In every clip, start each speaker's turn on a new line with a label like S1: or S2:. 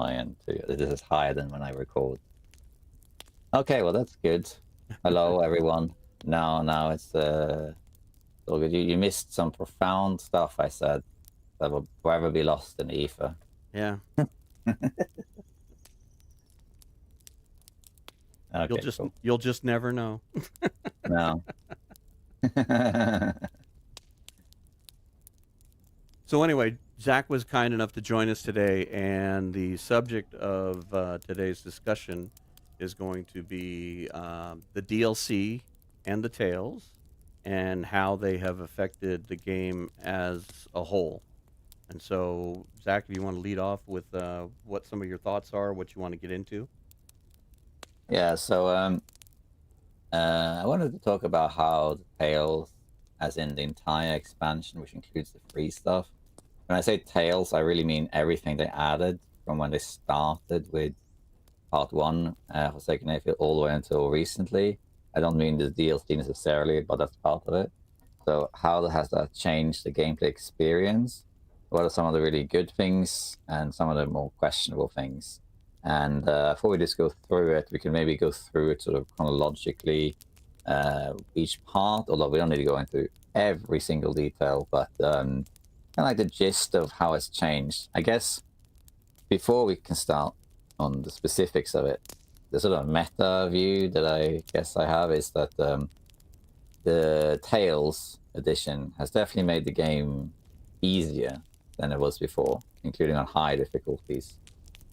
S1: my end too. This is higher than when I record. Okay, well that's good. Hello everyone. Now it's all good. You missed some profound stuff I said that will forever be lost in the ether.
S2: Yeah.
S1: Okay, cool.
S2: You'll just never know.
S1: No.
S2: So anyway, Zach was kind enough to join us today, and the subject of today's discussion is going to be the DLC and the Tales, and how they have affected the game as a whole. And so, Zach, if you want to lead off with what some of your thoughts are, what you want to get into.
S1: Yeah, so I wanted to talk about how the Tales, as in the entire expansion, which includes the free stuff. When I say Tales, I really mean everything they added from when they started with Part 1, Forsaken Airfield, all the way until recently. I don't mean the DLC necessarily, but that's part of it. So how has that changed the gameplay experience? What are some of the really good things and some of the more questionable things? And before we just go through it, we can maybe go through it sort of chronologically, each part, although we don't need to go into every single detail, but kind of like the gist of how it's changed. I guess before we can start on the specifics of it, the sort of meta view that I guess I have is that the Tales edition has definitely made the game easier than it was before, including on high difficulties.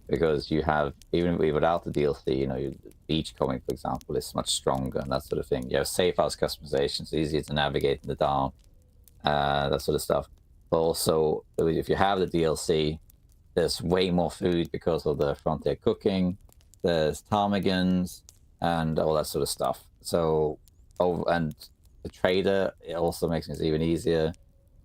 S1: Because you have, even without the DLC, the beach comic, for example, is much stronger and that sort of thing. You have safehouse customization, it's easier to navigate in the dark, that sort of stuff. But also, if you have the DLC, there's way more food because of the frontier cooking. There's ptarmigans and all that sort of stuff. So, and the trader, it also makes it even easier.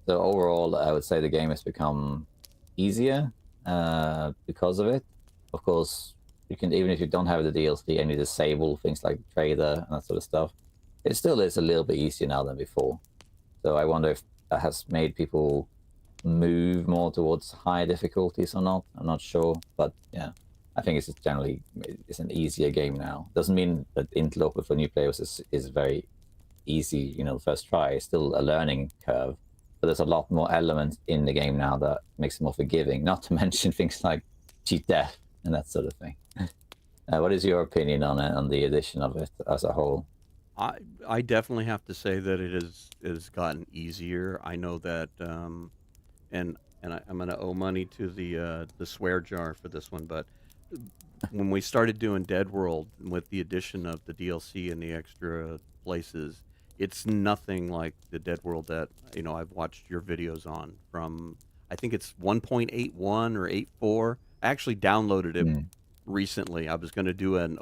S1: So overall, I would say the game has become easier because of it. Of course, you can, even if you don't have the DLC and you disable things like trader and that sort of stuff, it still is a little bit easier now than before. So I wonder if that has made people move more towards higher difficulties or not. I'm not sure, but yeah, I think it's just generally it's an easier game now. Doesn't mean that Interloper for new players is very easy, first try. It's still a learning curve, but there's a lot more elements in the game now that makes it more forgiving. Not to mention things like cheat death and that sort of thing. What is your opinion on it, on the addition of it as a whole?
S2: I definitely have to say that it has gotten easier. I know that, and I'm going to owe money to the swear jar for this one, but when we started doing Dead World with the addition of the DLC and the extra places, it's nothing like the Dead World that I've watched your videos on. From, I think it's 1.81 or 8.4. I actually downloaded it recently. I was going to do an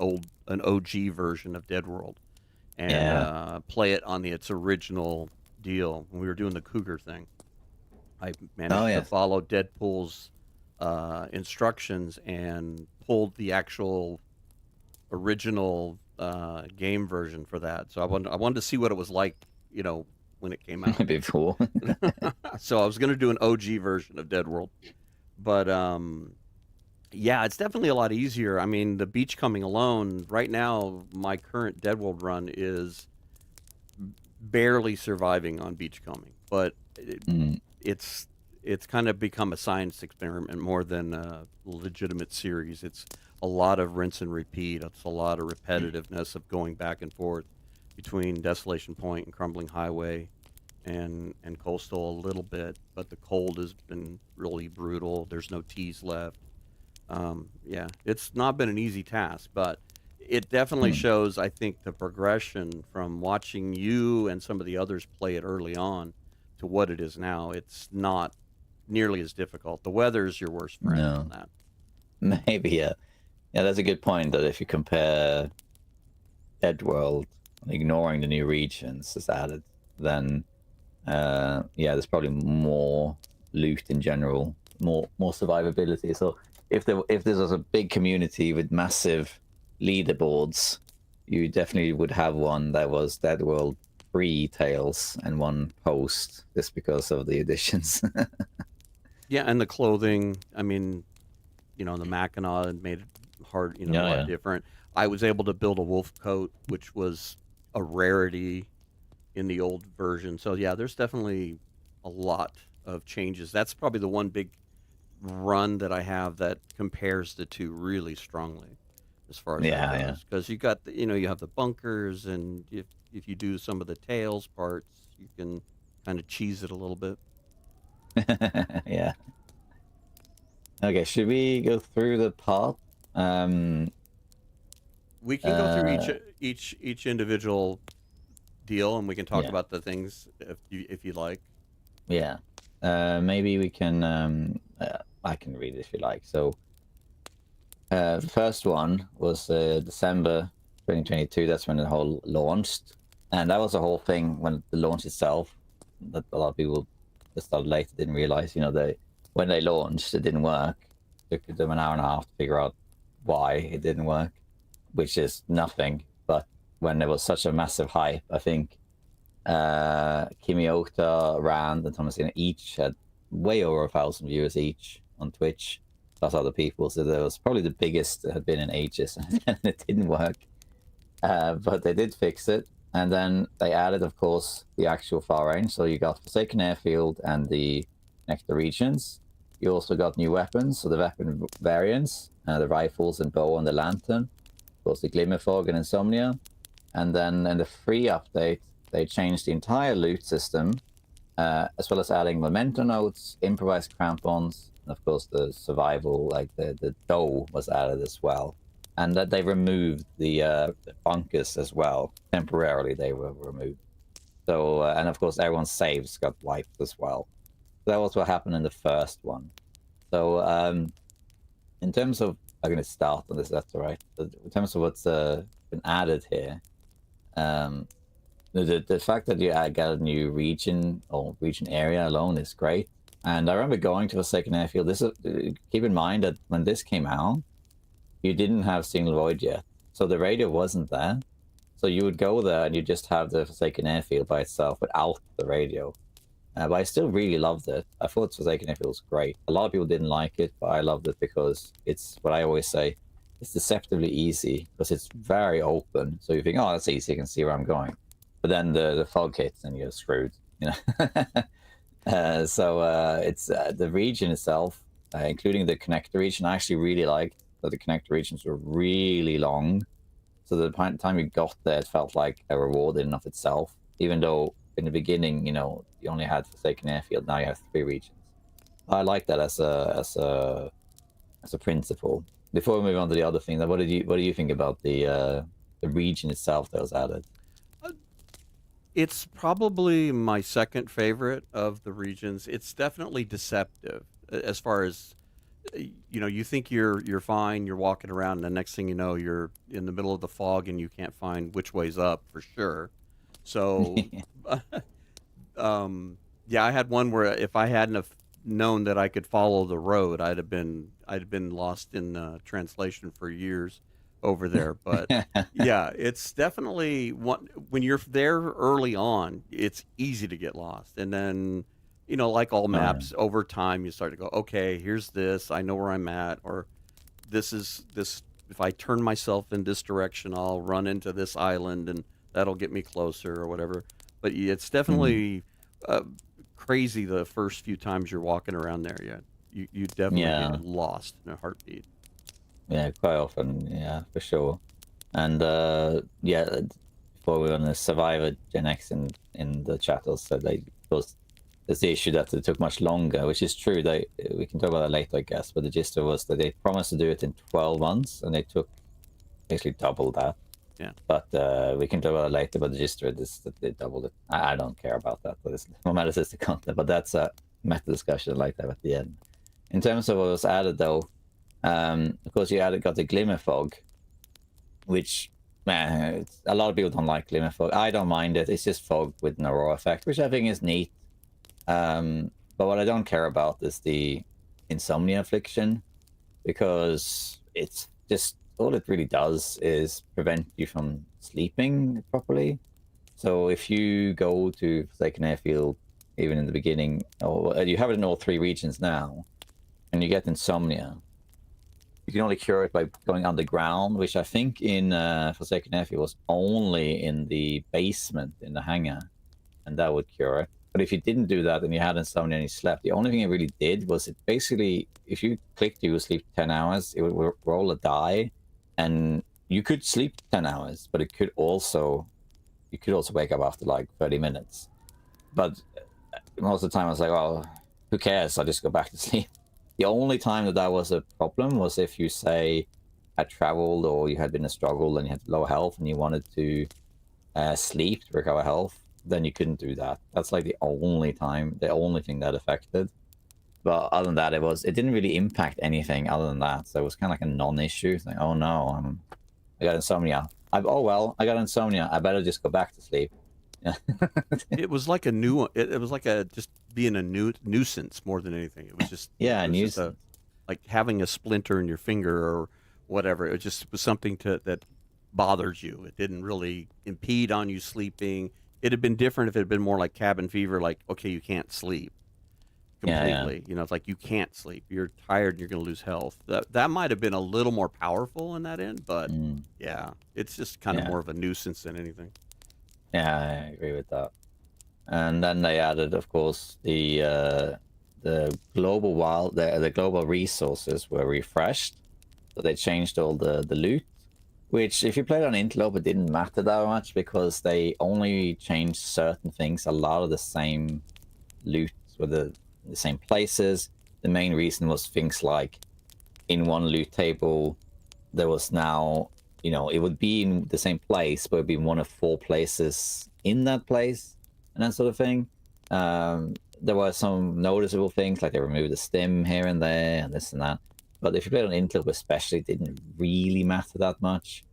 S2: OG version of Dead World and play it on its original deal when we were doing the Cougar thing. I managed to follow Deadpool's instructions and pulled the actual original game version for that. So I wanted to see what it was like, when it came out
S1: before.
S2: So I was going to do an OG version of Dead World, but yeah, it's definitely a lot easier. I mean, the beach coming alone right now, my current Dead World run is barely surviving on beach combing, but it's kind of become a science experiment more than a legitimate series. It's a lot of rinse and repeat. It's a lot of repetitiveness of going back and forth between Desolation Point and Crumbling Highway and Coastal a little bit, but the cold has been really brutal. There's no teas left. Yeah, it's not been an easy task, but it definitely shows, I think, the progression from watching you and some of the others play it early on to what it is now. It's not nearly as difficult. The weather is your worst friend on that.
S1: Maybe, yeah. Yeah, that's a good point, that if you compare Dead World, ignoring the new regions that's added, then yeah, there's probably more loot in general, more survivability. So if there was a big community with massive leaderboards, you definitely would have one that was Dead World pre-Tales and one post, just because of the additions.
S2: Yeah, and the clothing. I mean, the Mackinac and made it hard, a
S1: Yeah,
S2: lot
S1: yeah.
S2: different. I was able to build a wolf coat, which was a rarity in the old version. So yeah, there's definitely a lot of changes. That's probably the one big run that I have that compares the two really strongly as far as that
S1: Yeah, yeah.
S2: goes. Because you got you have the bunkers, and if you do some of the tails parts, you can kind of cheese it a little bit.
S1: Yeah. Okay, should we go through the part?
S2: We can go through
S1: Uh,
S2: each individual deal, and we can talk
S1: yeah,
S2: about the things if you like.
S1: yeah. Maybe we can. I can read if you like. So, the first one was December 2022. That's when the whole launched, and that was the whole thing when the launch itself. That a lot of people that started later didn't realize. When they launched, it didn't work. It took them an hour and a half to figure out why it didn't work, which is nothing. But when there was such a massive hype, I think Kimiota, Rand, and Thomasina each had way over 1,000 viewers each on Twitch, plus other people. So that was probably the biggest it had been in ages, and it didn't work. But they did fix it, and then they added, of course, the actual far range. So you got Forsaken Airfield and the Nectar regions. You also got new weapons, so the weapon variants, the rifles and bow and the lantern, of course, the glimmer fog and insomnia. And then in the free update, they changed the entire loot system, as well as adding memento notes, improvised crampons, and of course the survival, like the dough was added as well. And that they removed the bunkers as well. Temporarily, they were removed. So, and of course, everyone's saves got wiped as well. That was what happened in the first one. So, in terms of, I'm going to start on this, that's all right. In terms of what's been added here, the fact that you got a new region or region area alone is great. And I remember going to Forsaken Airfield. Keep in mind that when this came out, you didn't have Single Void yet, so the radio wasn't there. So you would go there and you just have the Forsaken Airfield by itself without the radio. But I still really loved it. I thought Forsaken Airfield was great. A lot of people didn't like it, but I loved it because it's what I always say. It's deceptively easy because it's very open. So you think, oh, that's easy. I can see where I'm going. But then the fog hits and you're screwed. It's the region itself, including the connector region. I actually really liked that the connector regions were really long. So the time you got there, it felt like a reward in and of itself. Even though in the beginning, you only had Forsaken Airfield. Now you have 3 regions. I like that as a principle. Before we move on to the other thing, what do you think about the region itself that was added?
S2: It's probably my second favorite of the regions. It's definitely deceptive as far as you think you're fine, you're walking around, and the next thing you know, you're in the middle of the fog and you can't find which way's up for sure. So, yeah, I had one where if I hadn't have known that I could follow the road, I'd have been lost in translation for years over there. But yeah, it's definitely when you're there early on, it's easy to get lost, and then like all maps, over time you start to go, okay, here's this, I know where I'm at, or this is this. If I turn myself in this direction, I'll run into this island, and that'll get me closer, or whatever. But it's definitely crazy the first few times you're walking around there. Yeah, you definitely get lost in a heartbeat.
S1: Yeah, quite often. Yeah, for sure. And yeah, before we were on the Survivor, Gen X in the chat also said there's the issue that it took much longer, which is true. We can talk about that later, I guess. But the gist was that they promised to do it in 12 months, and they took basically double that.
S2: Yeah.
S1: But we can talk about it later. But the gist is that they doubled it. I don't care about that. But what matters is the content. But that's a meta discussion like that at the end. In terms of what was added, though, of course, got the glimmer fog, which a lot of people don't like glimmer fog. I don't mind it. It's just fog with an aurora effect, which I think is neat. But what I don't care about is the insomnia affliction, because it's just all it really does is prevent you from sleeping properly. So if you go to Forsaken Airfield, even in the beginning, or you have it in all 3 regions now, and you get insomnia, you can only cure it by going underground, which I think in Forsaken Airfield was only in the basement in the hangar, and that would cure it. But if you didn't do that and you had insomnia and you slept, the only thing it really did was it basically, if you clicked you would sleep 10 hours, it would roll a die, and you could sleep 10 hours, but it could also, you could also wake up after like 30 minutes. But most of the time I was like, oh, who cares? I'll just go back to sleep. The only time that that was a problem was if you, say, had traveled or you had been in a struggle and you had low health and you wanted to sleep to recover health, then you couldn't do that. That's like the only time, the only thing that affected. But other than that, it didn't really impact anything other than that. So it was kind of like a non-issue. It's like, oh no, I got insomnia. Oh well, I got insomnia. I better just go back to sleep. Yeah.
S2: It was like a new. It was like a just being a nuisance more than anything. It was just
S1: yeah,
S2: it was
S1: nuisance.
S2: just like having a splinter in your finger or whatever. It just was something that bothers you. It didn't really impede on you sleeping. It'd have been different if it had been more like cabin fever. Like, okay, you can't sleep completely.
S1: Yeah.
S2: You know, it's like you can't sleep. You're tired and you're going to lose health. That might have been a little more powerful in that end, but yeah, it's just kind of more of a nuisance than anything.
S1: Yeah, I agree with that. And then they added, of course, the global the global resources were refreshed, so they changed all the loot. Which, if you played on Interlope, it didn't matter that much because they only changed certain things. A lot of the same loot were the same places. The main reason was things like in one loot table, there was now, you know, it would be in the same place, but it would be one of 4 places in that place and that sort of thing. There were some noticeable things, like they removed the stim here and there and this and that. But if you played on Interlope especially, it didn't really matter that much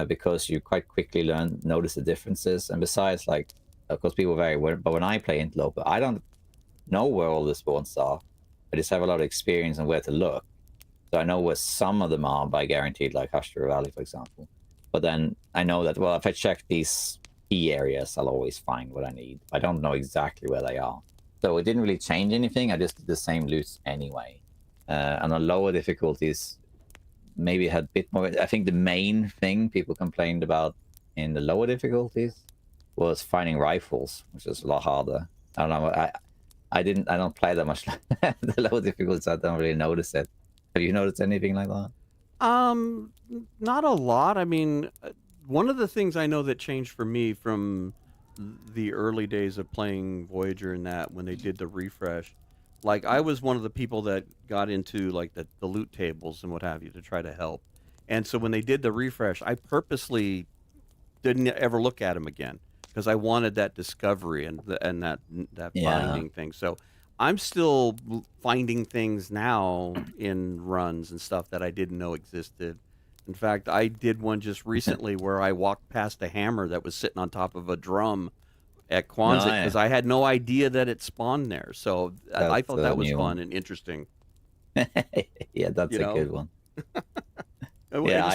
S1: because you quite quickly notice the differences. And besides, like, of course, people vary. But when I play Interlope, I don't know where all the spawns are. I just have a lot of experience on where to look. So I know where some of them are by guaranteed, like Hushdra Valley, for example. But then I know that, well, if I check these key areas, I'll always find what I need. I don't know exactly where they are. So it didn't really change anything. I just did the same loots anyway. And on lower difficulties, maybe had a bit more. I think the main thing people complained about in the lower difficulties was finding rifles, which is a lot harder. I don't know. I don't play that much. The lower difficulties, I don't really notice it. Have you noticed anything like that?
S2: Not a lot. I mean, one of the things I know that changed for me from the early days of playing Voyager and that when they did the refresh, like I was one of the people that got into like the loot tables and what have you to try to help. And so when they did the refresh, I purposely didn't ever look at them again because I wanted that discovery and that finding thing. So I'm still finding things now in runs and stuff that I didn't know existed. In fact, I did one just recently where I walked past a hammer that was sitting on top of a drum at Quonset because I had no idea that it spawned there. So I thought that was fun and interesting.
S1: Yeah, that's a good one.
S2: Yeah,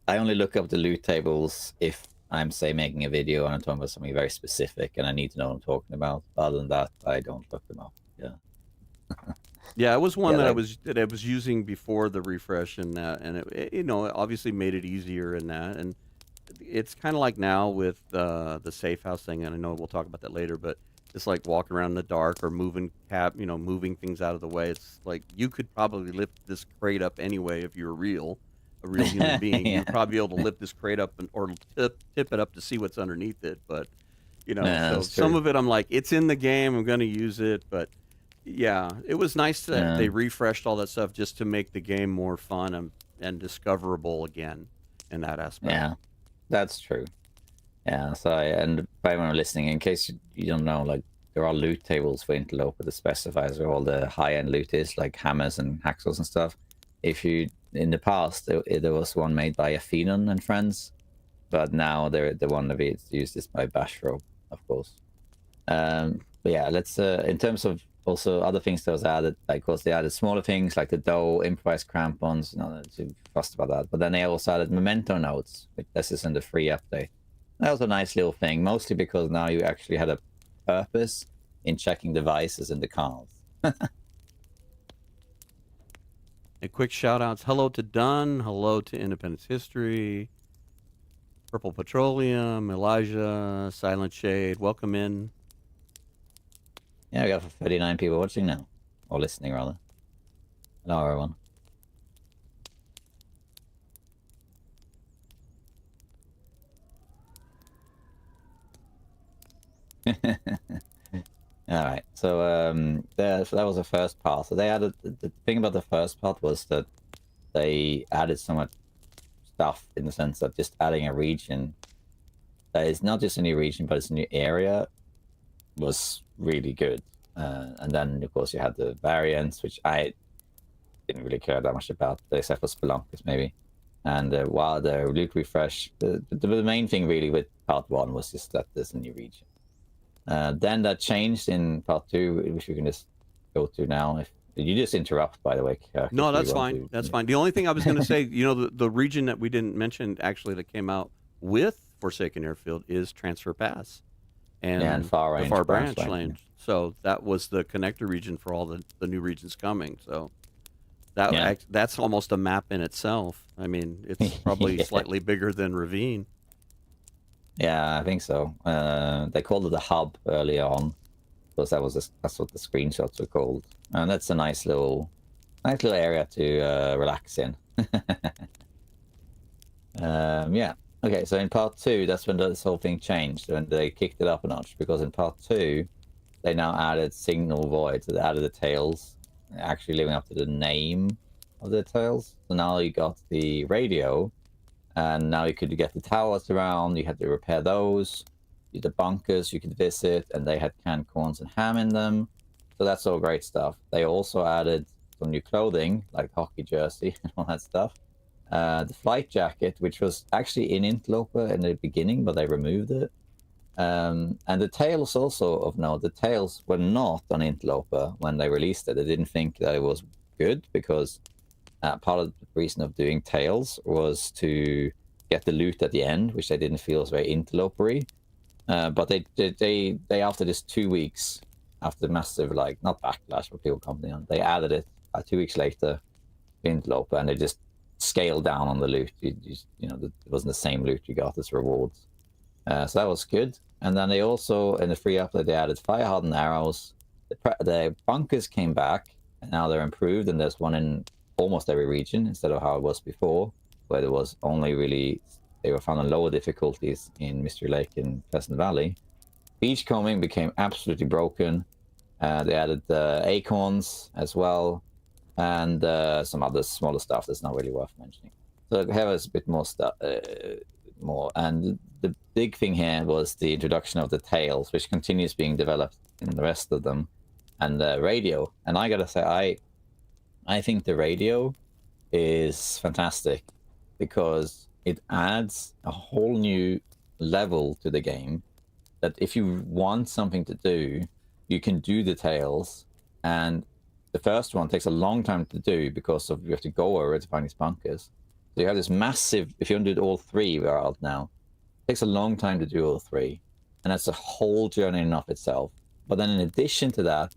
S1: I only look up the loot tables if I'm, say, making a video and I'm talking about something very specific and I need to know what I'm talking about. Other than that, I don't look them up. Yeah.
S2: Yeah, it was one that I was using before the refresh and that, and it you know, obviously made it easier in that, and it's kind of like now with the safe house thing, and I know we'll talk about that later, but it's like walking around in the dark or moving moving things out of the way. It's like you could probably lift this crate up anyway if you're a real human being. You'd probably be able to lift this crate up or tip it up to see what's underneath it. But so some of it I'm like, it's in the game, I'm going to use it. But yeah, it was nice that they refreshed all that stuff just to make the game more fun and discoverable again in that aspect.
S1: Yeah, that's true. Yeah, so and for anyone listening, in case you don't know, like there are loot tables for Interloper that specifies where all the high-end loot is, like hammers and hacksaws and stuff. If you in the past there was one made by Athenon and friends, but now the one of it's used is by Bashro, of course. But yeah, let's in terms of also other things that was added, like of course they added smaller things like the Doe improvised crampons. Not too fussed about that, but then they also added memento notes, which this is in the free update. That was a nice little thing, mostly because now you actually had a purpose in checking devices in the cars.
S2: A quick shout outs. Hello to Dunn. Hello to Independence History. Purple Petroleum. Elijah. Silent Shade. Welcome in.
S1: Yeah, we got 39 people watching now. Or listening, rather. Hello, everyone. All right. So so that was the first part. So they added the thing about the first part was that they added so much stuff in the sense of just adding a region that is not just a new region, but it's a new area was really good. And then of course you had the variants, which I didn't really care that much about, except for Spelunkers maybe. And while the loot refresh, the main thing really with part 1 was just that there's a new region. Then that changed in part 2, which we can just go to now. If you just interrupt, by the way, Kirk,
S2: No,
S1: if you
S2: that's
S1: want
S2: fine.
S1: to.
S2: That's fine. The only thing I was going to say, the region that we didn't mention actually that came out with Forsaken Airfield is Transfer Pass and
S1: far
S2: the
S1: range
S2: Far Branch
S1: lane.
S2: Lane. So that was the connector region for all the new regions coming. So that's almost a map in itself. I mean, it's probably slightly bigger than Ravine.
S1: Yeah, I think so. They called it the hub early on, because that's what the screenshots were called, and that's a nice little area to relax in. Yeah. Okay, so in part 2, that's when this whole thing changed, when they kicked it up a notch, because in part 2, they now added signal voids. So they added the tails, actually living up to the name of the tails. So now you got the radio. And now you could get the towers around, you had to repair those. The bunkers you could visit, and they had canned corns and ham in them. So that's all great stuff. They also added some new clothing, like hockey jersey and all that stuff. The flight jacket, which was actually in Interloper in the beginning, but they removed it. And the tails also of note. The tails were not on Interloper when they released it. They didn't think that it was good, because part of the reason of doing tails was to get the loot at the end, which they didn't feel was very interlopery. But they after this 2 weeks, after massive, like, not backlash, but people commenting on, they added it 2 weeks later to interloper, and they just scaled down on the loot. It wasn't the same loot you got as rewards. So that was good. And then they also, in the free update, they added fire hardened arrows. The bunkers came back, and now they're improved, and there's one in almost every region instead of how it was before, where there was only really, they were found on lower difficulties in Mystery Lake and Pleasant Valley. Beachcombing became absolutely broken. They added acorns as well, and some other smaller stuff that's not really worth mentioning. So here is a bit more stuff, and the big thing here was the introduction of the tails, which continues being developed in the rest of them, and the radio. And I gotta say, I think the radio is fantastic, because it adds a whole new level to the game, that if you want something to do, you can do the tails. And the first one takes a long time to do, because of you have to go over it to find these bunkers. So you have this massive, if you want to do all 3, we are out now, it takes a long time to do all 3. And that's a whole journey in and of itself. But then in addition to that,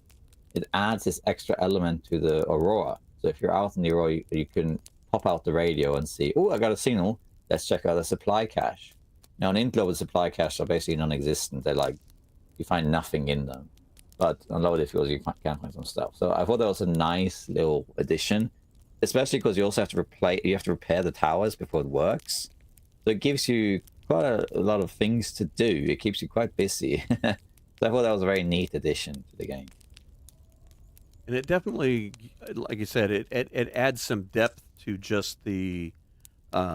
S1: it adds this extra element to the Aurora. So if you're out in the Aurora, you can pop out the radio and see, oh, I got a signal. Let's check out the supply cache. Now, in Interloper, the supply cache are basically non-existent. They're like, you find nothing in them. But on lower difficulties, you can find some stuff. So I thought that was a nice little addition, especially because you also have to repair the towers before it works. So it gives you quite a lot of things to do. It keeps you quite busy. So I thought that was a very neat addition to the game.
S2: And it definitely, like you said, it adds some depth to just the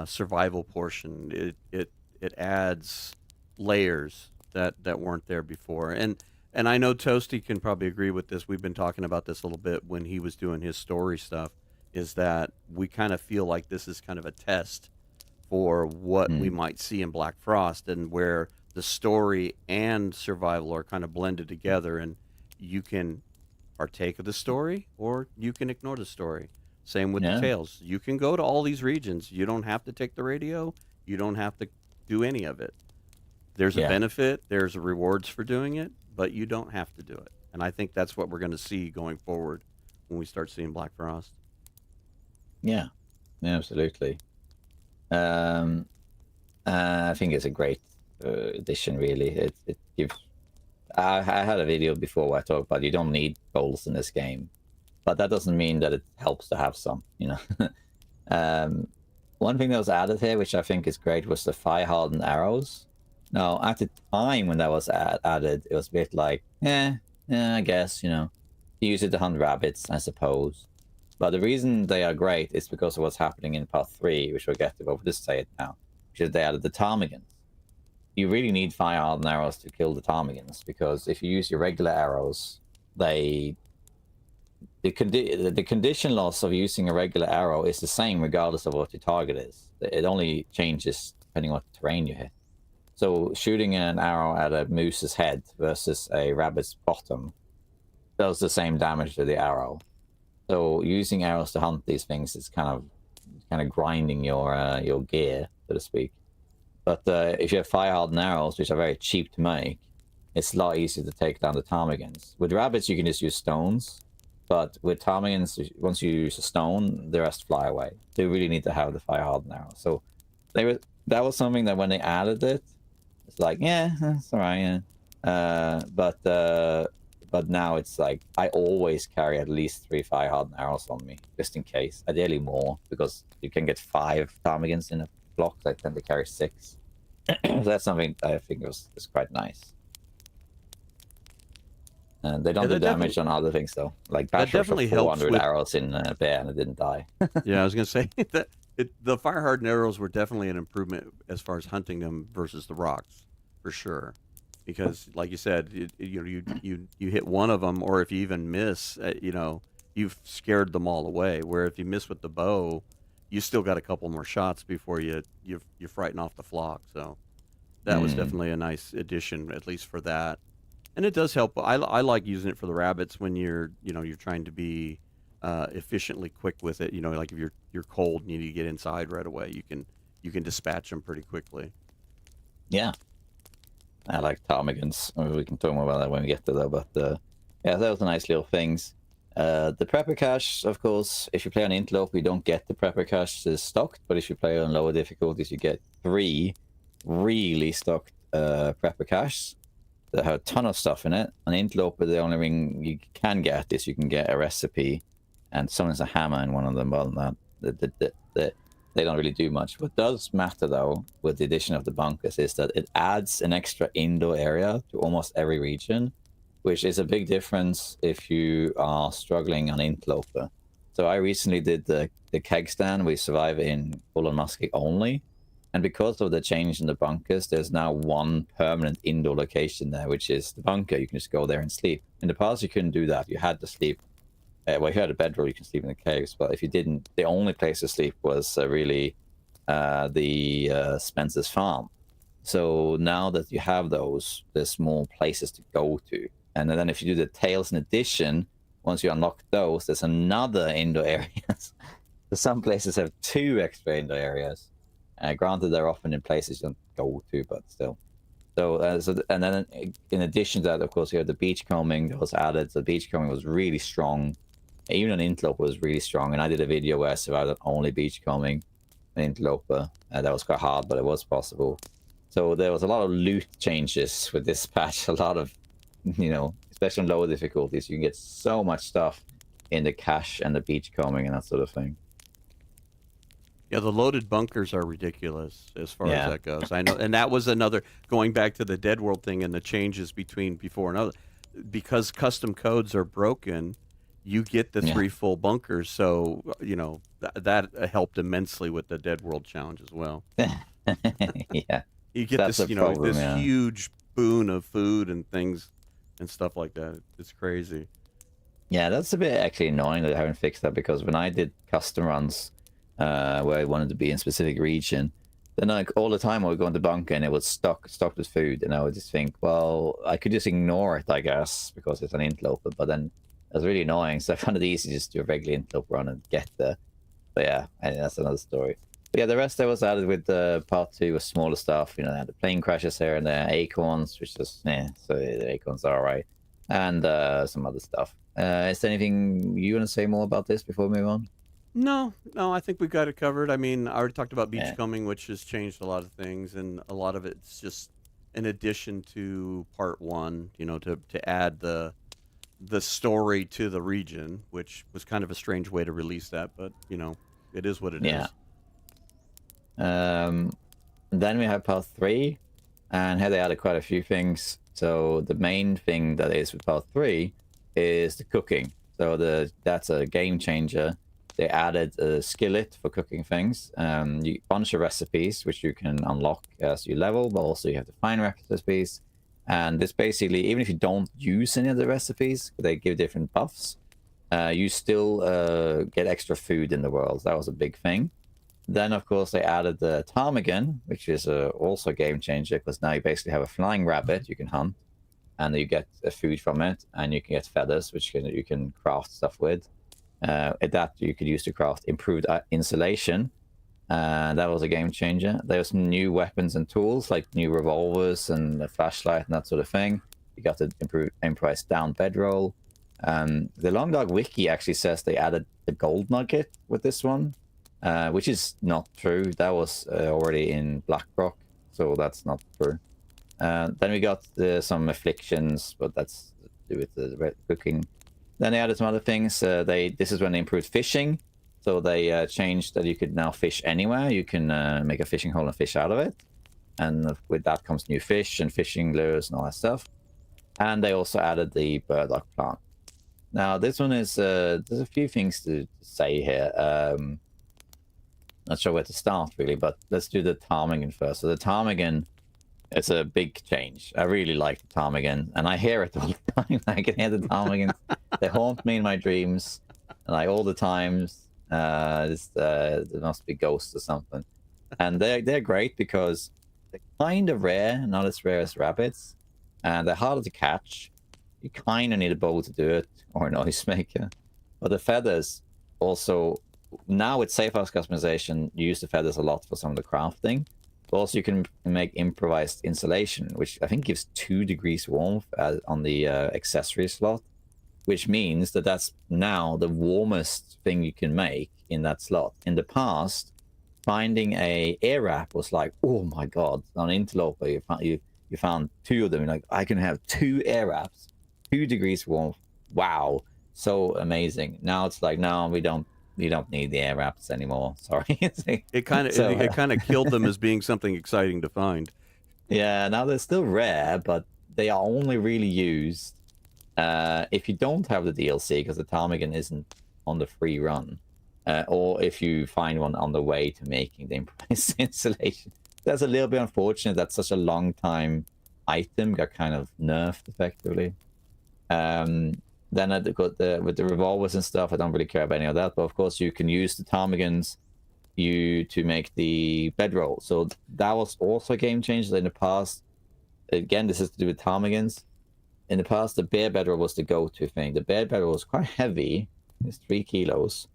S2: survival portion. It adds layers that weren't there before. And I know Toasty can probably agree with this. We've been talking about this a little bit when he was doing his story stuff, is that we kind of feel like this is kind of a test for what we might see in Black Frost, and where the story and survival are kind of blended together, and you can partake of the story or you can ignore the story. Same with the Tales. You can go to all these regions. You don't have to take the radio. You don't have to do any of it. There's a benefit. There's rewards for doing it, but you don't have to do it. And I think that's what we're going to see going forward when we start seeing Black Frost.
S1: Yeah, absolutely. I think it's a great addition, really. It gives. I had a video before where I talked about you don't need goals in this game, but that doesn't mean that it helps to have some. One thing that was added here, which I think is great, was the fire hardened arrows. Now, at the time when that was added, it was a bit like, I guess, you use it to hunt rabbits, I suppose. But the reason they are great is because of what's happening in part 3, which we'll get to, but we'll just say it now, which is they added the ptarmigans. You really need fire hardened arrows to kill the ptarmigans, because if you use your regular arrows, the condition loss of using a regular arrow is the same regardless of what your target is. It only changes depending on what terrain you hit. So shooting an arrow at a moose's head versus a rabbit's bottom does the same damage to the arrow. So using arrows to hunt these things is kind of grinding your gear, so to speak. But if you have fire hardened arrows, which are very cheap to make, it's a lot easier to take down the ptarmigans. With rabbits, you can just use stones. But with ptarmigans, once you use a stone, the rest fly away. So you really need to have the fire hardened arrow. So that was something that when they added it, it's like, yeah, it's all right, yeah. But now it's like I always carry at least 3 fire hardened arrows on me, just in case. Ideally more, because you can get 5 ptarmigans in a block. I tend to carry 6. So that's something I think is quite nice. And they don't do damage on other things though. Like Basher shot 400 arrows in a bear and it didn't die.
S2: Yeah, I was gonna say that the fire hardened arrows were definitely an improvement as far as hunting them versus the rocks, for sure. Because, like you said, you hit one of them, or if you even miss, you've scared them all away. Where if you miss with the bow, you still got a couple more shots before you frighten off the flock. So that was definitely a nice addition, at least for that. And it does help. I like using it for the rabbits when you're trying to be efficiently quick with it. Like if you're cold and you need to get inside right away, you can dispatch them pretty quickly.
S1: Yeah, I like ptarmigans. We can talk more about that when we get to that. But yeah, that was nice little things. The prepper cache, of course, if you play on Interlope, you don't get the prepper cache stocked. But if you play on lower difficulties, you get 3 really stocked prepper caches that have a ton of stuff in it. On Interlope, the only thing you can get is you can get a recipe, and sometimes a hammer in one of them. Well, that they don't really do much. What does matter, though, with the addition of the bunkers is that it adds an extra indoor area to almost every region, which is a big difference if you are struggling on Interlope. So I recently did the keg stand. We survive in Bull Musket only. And because of the change in the bunkers, there's now one permanent indoor location there, which is the bunker. You can just go there and sleep. In the past, you couldn't do that. You had to sleep. Well, if you had a bedroll, you can sleep in the caves. But if you didn't, the only place to sleep was really the Spencer's farm. So now that you have those, there's more places to go to. And then if you do the tails in addition, once you unlock those, there's another indoor areas. So some places have 2 extra indoor areas. Granted, they're often in places you don't go to, but still. So and then in addition to that, of course, you have the beachcombing that was added. So the beachcombing was really strong. Even on Interloper was really strong. And I did a video where I survived on only beachcombing on Interloper. That was quite hard, but it was possible. So there was a lot of loot changes with this patch. A lot of, especially on lower difficulties, you can get so much stuff in the cache and the beachcombing and that sort of thing.
S2: Yeah, the loaded bunkers are ridiculous as far as that goes. I know, and that was another, going back to the Dead World thing and the changes between before and other, because custom codes are broken, you get the 3 full bunkers. So, that helped immensely with the Dead World challenge as well.
S1: Yeah.
S2: You get this, this huge boon of food and things and stuff like that. It's crazy.
S1: Yeah, that's a bit actually annoying that they haven't fixed that, because when I did custom runs, where I wanted to be in a specific region, then all the time I would go into bunker and it was stocked with food, and I would just think, well, I could just ignore it, I guess, because it's an interloper. But then it was really annoying, so I found it easy just to do a regular interloper run and get there. But yeah, and that's another story. But yeah, the rest that was added with part 2 was smaller stuff. They had the plane crashes here and there, acorns, which is so the acorns are alright, and some other stuff. Is there anything you want to say more about this before we move on?
S2: No, no, I think we got it covered. I mean, I already talked about
S1: Yeah.
S2: Beachcombing, which has changed a lot of things, and a lot of it's just an addition to part one. You know, to add the story to the region, which was kind of a strange way to release that, but you know, it is what it
S1: Yeah.
S2: is.
S1: Um, then we have part 3, and here they added quite a few things. So the main thing that is with part 3 is the cooking. So that's a game changer. They added a skillet for cooking things. Bunch of recipes which you can unlock as you level, but also you have to find recipes. And this basically, even if you don't use any of the recipes, they give different buffs. You still get extra food in the world. That was a big thing. Then, of course, they added the ptarmigan, which is also a game changer because now you basically have a flying rabbit you can hunt, and you get food from it, and you can get feathers, which you can craft stuff with. That you could use to craft improved insulation. That was a game changer. There were some new weapons and tools, like new revolvers and a flashlight and that sort of thing. You got to improvise down bedroll. The Long Dog Wiki actually says they added the gold nugget with this one, which is not true. That was already in Blackrock, so that's not true. Then we got some afflictions, but that's to do with the cooking. Then they added some other things. This is when they improved fishing. So they changed that you could now fish anywhere. You can make a fishing hole and fish out of it. And with that comes new fish and fishing lures and all that stuff. And they also added the burdock plant. Now, this one is, there's a few things to say here. Not sure where to start, really, but let's do the ptarmigan first. So the ptarmigan, it's a big change. I really like the ptarmigan, and I hear it all the time. I can hear the ptarmigans. They haunt me in my dreams, like all the times. There must be ghosts or something. And they're great because they're kind of rare, not as rare as rabbits, and they're harder to catch. You kind of need a bow to do it, or a noise maker. But the feathers also, now with safehouse customization, you use the feathers a lot for some of the crafting. But also you can make improvised insulation, which I think gives 2 degrees warmth on the accessory slot, which means that that's now the warmest thing you can make in that slot. In the past, finding a air wrap was like, oh my god, on Interloper you found 2 of them. You're like, I can have 2 air wraps, 2 degrees warmth. Wow, so amazing. Now it's like, no, we don't need the air wraps anymore. Sorry.
S2: It kind of
S1: So
S2: it kind of killed them as being something exciting to find.
S1: yeah, now they're still rare, but they are only really used if you don't have the DLC, because the ptarmigan isn't on the free run, or if you find one on the way to making the improvised installation. That's a little bit unfortunate that such a long time item got kind of nerfed effectively. Then with the revolvers and stuff, I don't really care about any of that, but of course you can use the ptarmigans to make the bedroll. So that was also a game changer in the past. Again, this is to do with ptarmigans. In the past, the bear bedroll was the go-to thing. The bear bedroll was quite heavy. It's 3 kilos,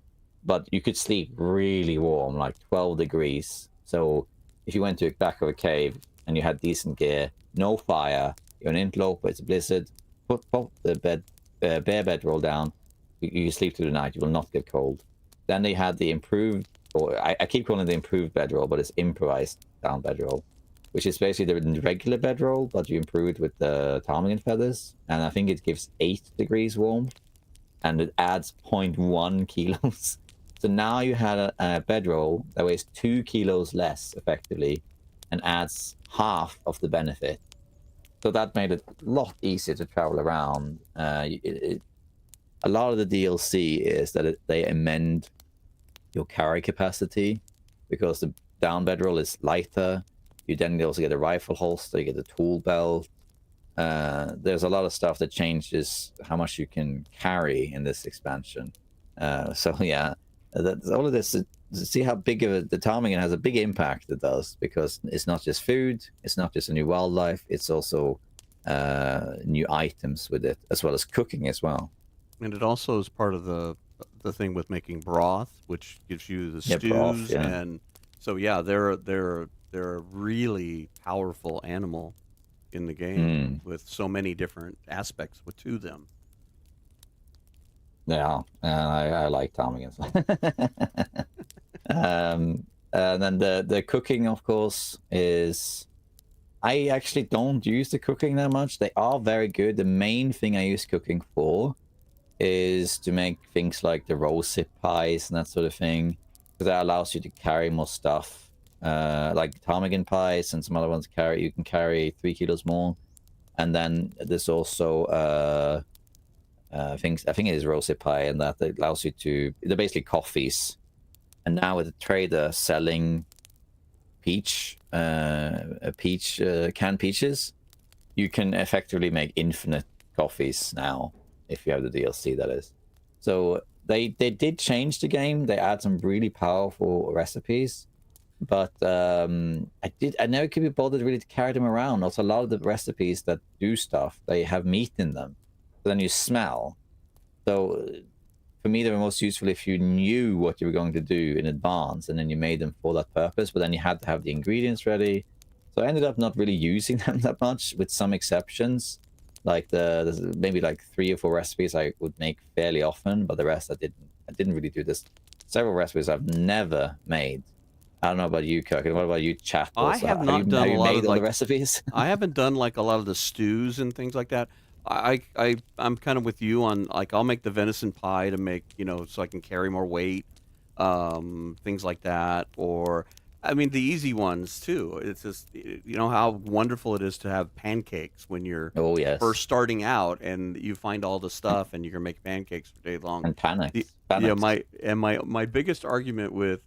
S1: but you could sleep really warm, like 12 degrees. So if you went to the back of a cave and you had decent gear, no fire, you're an interloper, it's a blizzard, pop the bear bedroll down, you sleep through the night, you will not get cold. Then they had the improved, or I keep calling it the improved bedroll, but it's improvised down bedroll, which is basically the regular bedroll, but you improve it with the ptarmigan feathers. And I think it gives 8 degrees warmth, and it adds 0.1 kilos. So now you had a bedroll that weighs 2 kilos less, effectively, and adds half of the benefit. So that made it a lot easier to travel around. A lot of the DLC is that they amend your carry capacity, because the down bedroll is lighter. You then also get a rifle holster, you get a tool belt. There's a lot of stuff that changes how much you can carry in this expansion. So yeah, all of this, to see how big of the ptarmigan has a big impact, it does, because it's not just food, it's not just a new wildlife, it's also new items with it, as well as cooking as well.
S2: And it also is part of the thing with making broth, which gives you the
S1: Yeah, broth,
S2: stews,
S1: yeah.
S2: and so yeah, they're a really powerful animal in the game with so many different aspects to them.
S1: Yeah, I like ptarmigans. And then the cooking, of course, is I actually don't use the cooking that much. They are very good. The main thing I use cooking for is to make things like the rosehip pies and that sort of thing, because that allows you to carry more stuff. Like ptarmigan pies and some other ones you can carry 3 kilos more. And then there's also things, I think it is rosehip pie, and that allows you to, they're basically coffees. And now with the trader selling canned peaches, you can effectively make infinite coffees now if you have the DLC, that is. So they did change the game. They add some really powerful recipes, but I never could be bothered really to carry them around. Also, a lot of the recipes that do stuff, they have meat in them, so then you smell. So for me, they were most useful if you knew what you were going to do in advance, and then you made them for that purpose. But then you had to have the ingredients ready. So I ended up not really using them that much, with some exceptions. Like there's maybe like 3 or 4 recipes I would make fairly often, but the rest I didn't really do this. Several recipes I've never made. I don't know about you, Kirk. And what about you, chat?
S2: I
S1: Also,
S2: have not done
S1: have
S2: a
S1: you
S2: lot
S1: made
S2: of
S1: all the
S2: like
S1: recipes?
S2: I haven't done like a lot of the stews and things like that. I'm kind of with you on like I'll make the venison pie to make, so I can carry more weight, things like that. Or I mean the easy ones too. It's just you know how wonderful it is to have pancakes when you're
S1: Oh yes,
S2: first starting out and you find all the stuff and you can make pancakes for day long.
S1: and
S2: The,
S1: panics,
S2: yeah,
S1: panics.
S2: my biggest argument with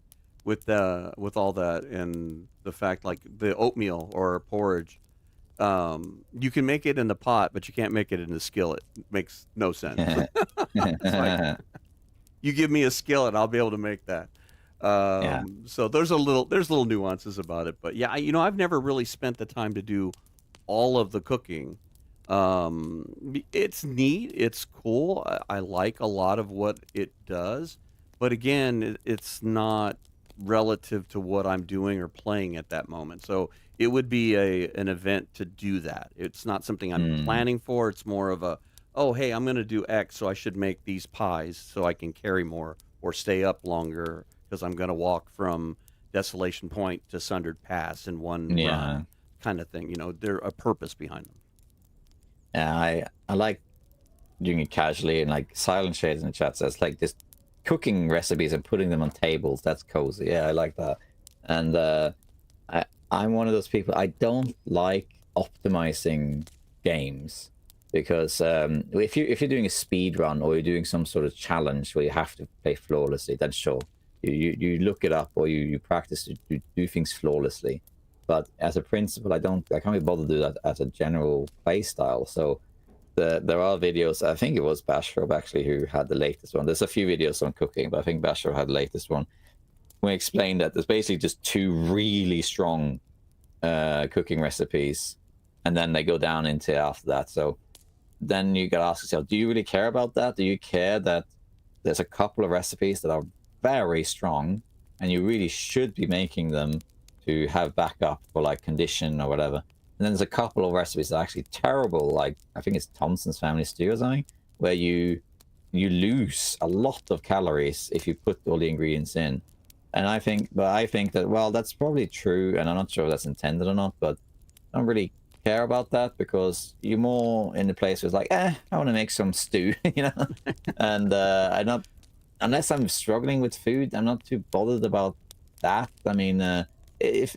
S2: all that and the fact like the oatmeal or porridge, you can make it in the pot, but you can't make it in the skillet. It makes no sense. It's like you give me a skillet, I'll be able to make that.
S1: Yeah.
S2: So there's little nuances about it, but yeah, I've never really spent the time to do all of the cooking. It's neat, it's cool. I like a lot of what it does, but again, it's not relative to what I'm doing or playing at that moment. So it would be an event to do that. It's not something I'm
S1: Mm.
S2: planning for. It's more of a, oh, hey, I'm going to do X, so I should make these pies so I can carry more or stay up longer because I'm going to walk from Desolation Point to Sundered Pass in one
S1: Yeah.
S2: run, kind of thing. There's a purpose behind them.
S1: Yeah, I like doing it casually, and like Silent Shades in the chat says like this cooking recipes and putting them on tables. That's cozy. Yeah, I like that. And I'm one of those people. I don't like optimizing games because if you're doing a speed run or you're doing some sort of challenge where you have to play flawlessly, then sure, you look it up or you practice to do things flawlessly. But as a principle, I can't be bothered to do that as a general play style. So there are videos. I think it was Bashrob actually who had the latest one. There's a few videos on cooking, but I think Bashrob had the latest one. We explained that there's basically just 2 really strong cooking recipes, and then they go down into after that. So then you gotta ask yourself, do you really care about that? Do you care that there's a couple of recipes that are very strong, and you really should be making them to have backup for like condition or whatever? And then there's a couple of recipes that are actually terrible, like I think it's Thompson's Family Stew or something, where you lose a lot of calories if you put all the ingredients in. And I think that, well, that's probably true, and I'm not sure if that's intended or not, but I don't really care about that because you're more in the place where it's like, I want to make some stew, And I'm not, unless I'm struggling with food, I'm not too bothered about that. I mean, if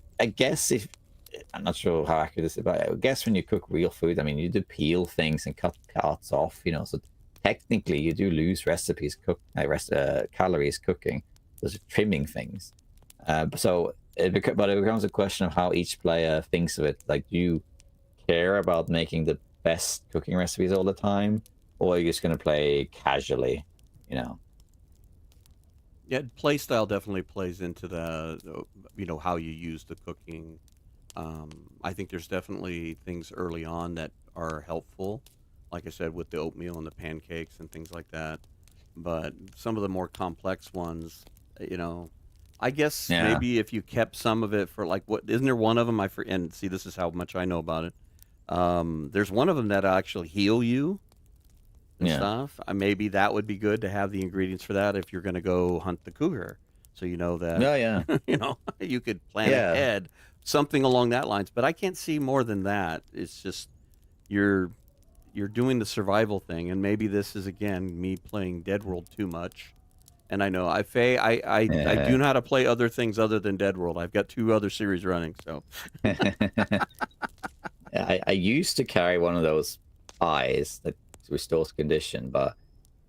S1: I'm not sure how accurate this is, but I guess when you cook real food, I mean, you do peel things and cut parts off, so technically you do lose calories cooking. There's trimming things. But it becomes a question of how each player thinks of it. Like, do you care about making the best cooking recipes all the time, or are you just going to play casually?
S2: Yeah, play style definitely plays into how you use the cooking. I think there's definitely things early on that are helpful, like I said, with the oatmeal and the pancakes and things like that. But some of the more complex ones, I guess
S1: Yeah.
S2: maybe if you kept some of it for like isn't there one of them and see, this is how much I know about it. There's one of them that actually heal you. and
S1: Yeah.
S2: stuff. Maybe that would be good to have the ingredients for that if you're going to go hunt the cougar. So you know that,
S1: Oh yeah.
S2: you could plan
S1: Yeah.
S2: ahead, something along that lines. But I can't see more than that. It's just you're doing the survival thing, and maybe this is again me playing Dead World too much. And I know I
S1: Yeah.
S2: do know how to play other things other than Dead World. I've got 2 other series running, so
S1: I used to carry one of those pies that restores condition, but I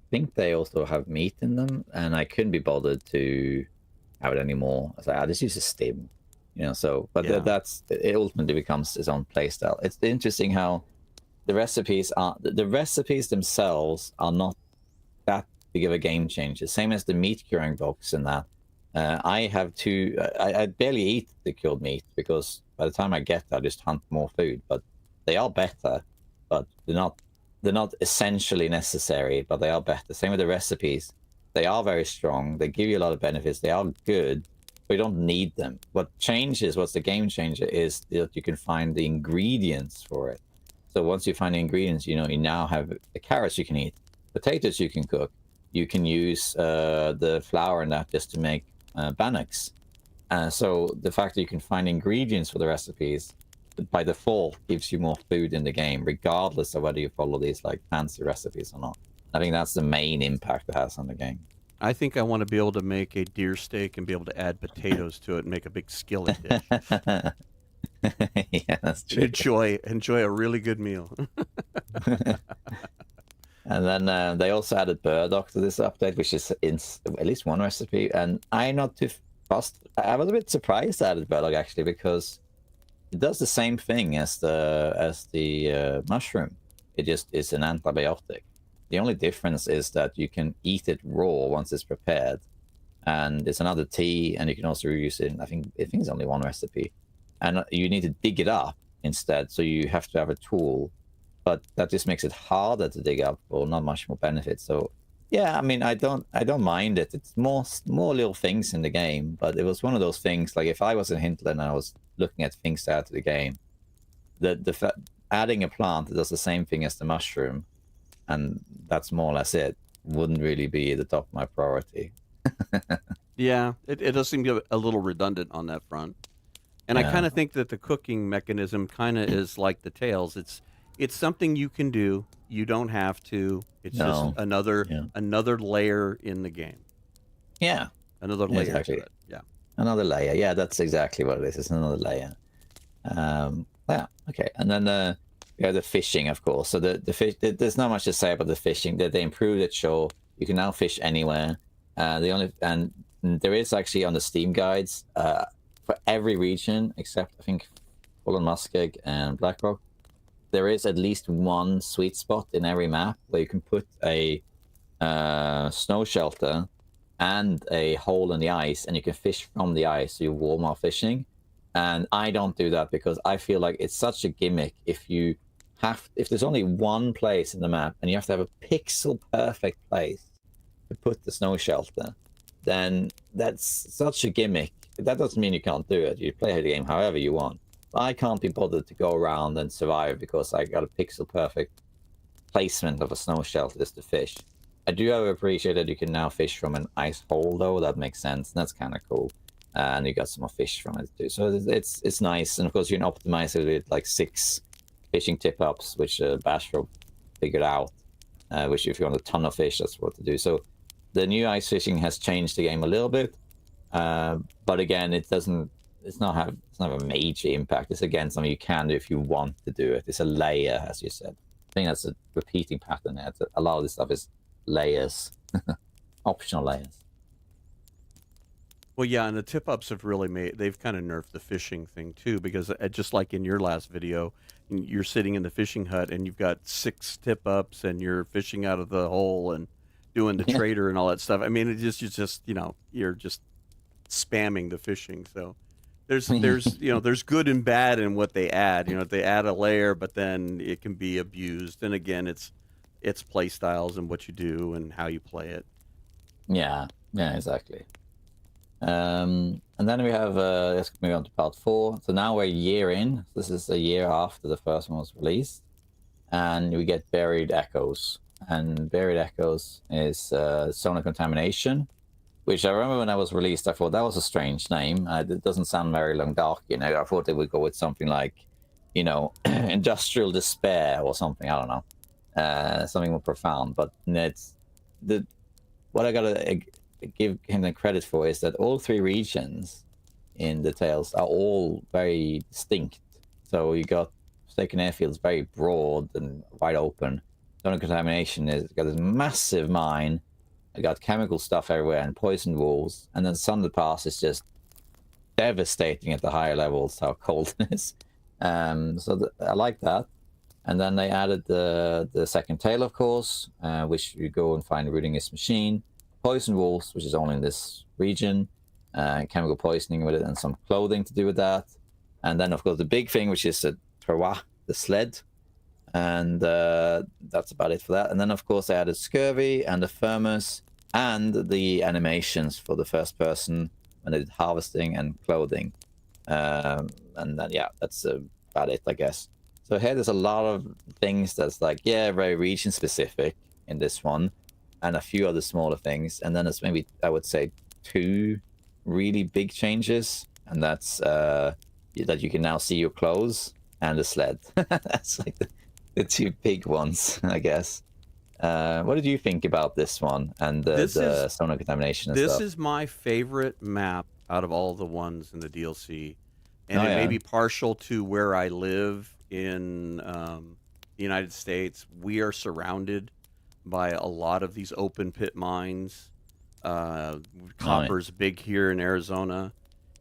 S1: think they also have meat in them, and I couldn't be bothered to have it anymore. I was like, I just use a stim, So, but
S2: yeah.
S1: that's it. Ultimately becomes its own playstyle. It's interesting how the recipes themselves are not that big of a game changer. Same as the meat curing box and that. I have two. I barely eat the cured meat because by the time I get there, I just hunt more food. But they are better, but they're not. They're not essentially necessary, but they are better. Same with the recipes. They are very strong. They give you a lot of benefits. They are good, but you don't need them. What's the game changer is that you can find the ingredients for it. So once you find the ingredients, you now have the carrots you can eat, potatoes you can cook. You can use the flour in that just to make bannocks. So the fact that you can find ingredients for the recipes by default gives you more food in the game, regardless of whether you follow these like fancy recipes or not. I think that's the main impact it has on the game.
S2: I think I want to be able to make a deer steak and be able to add potatoes to it and make a big skillet dish.
S1: Yeah, that's true.
S2: Enjoy a really good meal.
S1: And then they also added burdock to this update, which is in at least one recipe. And I'm not too fussed. I was a bit surprised they added burdock actually, because it does the same thing as the mushroom. It just is an antibiotic. The only difference is that you can eat it raw once it's prepared, and it's another tea, and you can also use it. I think it's only one recipe, and you need to dig it up instead. So you have to have a tool, but that just makes it harder to dig up, or not much more benefit. So yeah, I mean, I don't mind it. It's more little things in the game, but it was one of those things. Like if I was in Hintler and I was looking at things to add to the game, adding a plant that does the same thing as the mushroom, and that's more or less it, wouldn't really be at the top of my priority.
S2: Yeah, it does seem a little redundant on that front. And
S1: Yeah.
S2: I kind of think that the cooking mechanism kind of is like the tails. It's something you can do. You don't have to. It's just another layer in the game.
S1: Yeah.
S2: Another layer
S1: exactly.
S2: to it. Yeah.
S1: Another layer. Yeah, that's exactly what it is. It's another layer. Yeah. Okay. And then the fishing, of course. So the fish. There's not much to say about the fishing. They improved it. Sure, you can now fish anywhere. And there is actually on the Steam guides for every region except I think Fallen Muskeg and Blackrock. There is at least one sweet spot in every map where you can put a snow shelter and a hole in the ice, and you can fish from the ice, so you warm while fishing. And I don't do that because I feel like it's such a gimmick. If there's only one place in the map and you have to have a pixel perfect place to put the snow shelter, then that's such a gimmick. That doesn't mean you can't do it. You play the game however you want. I can't be bothered to go around and survive because I got a pixel perfect placement of a snow shelter just to fish. I do appreciate that you can now fish from an ice hole, though. That makes sense, and that's kind of cool. And you got some more fish from it too, so it's nice. And of course, you can optimize it with like 6 fishing tip-ups, which Bashro figured out. Which, if you want a ton of fish, that's what to do. So the new ice fishing has changed the game a little bit, but again, it doesn't. It's not a major impact. It's again something you can do if you want to do it. It's a layer, as you said. I think that's a repeating pattern there. A lot of this stuff is layers, optional layers.
S2: Well, yeah, and the tip-ups they've kind of nerfed the fishing thing too, because just like in your last video, you're sitting in the fishing hut and you've got 6 tip-ups and you're fishing out of the hole and doing the trader and all that stuff. I mean, you're just spamming the fishing. So there's there's good and bad in what they add. They add a layer, but then it can be abused. And again, it's play styles and what you do and how you play it.
S1: Yeah, exactly. And then we have let's move on to part 4. So now we're a year in. This is a year after the first one was released, and we get Buried Echoes. and Buried Echoes is Zone of Contamination, which I remember when that was released, I thought that was a strange name. It doesn't sound very long dark, you know. I thought they would go with something like, you know, Industrial Despair or something. I don't know, something more profound. But it's what I gotta give him the credit for is that all three regions in the Tales are all very distinct. So you got Forsaken Airfield's very broad and wide open. Zone of Contamination is got this massive mine. I got chemical stuff everywhere and poison walls. And then Sundered Pass is just devastating at the higher levels how cold it is. So I like that. And then they added the second tail, of course, which you go and find Rooting His Machine. Poison walls, which is only in this region. Chemical poisoning with it, and some clothing to do with that. And then, of course, the big thing, which is the Trawa, the sled. And that's about it for that. And then, of course, they added Scurvy and the Thermos and the animations for the first person when they did harvesting and clothing. And then, yeah, that's about it, I guess. So here there's a lot of things that's like, yeah, very region specific in this one, and a few other smaller things. And then there's maybe, I would say, 2 really big changes, and that's that you can now see your clothes and the sled. That's like the 2 big ones, I guess. What did you think about this one and the Zone of Contamination and stuff?
S2: This is my favorite map out of all the ones in the DLC, and it may be partial to where I live in the United States. We are surrounded by a lot of these open pit mines. Copper's big here in Arizona,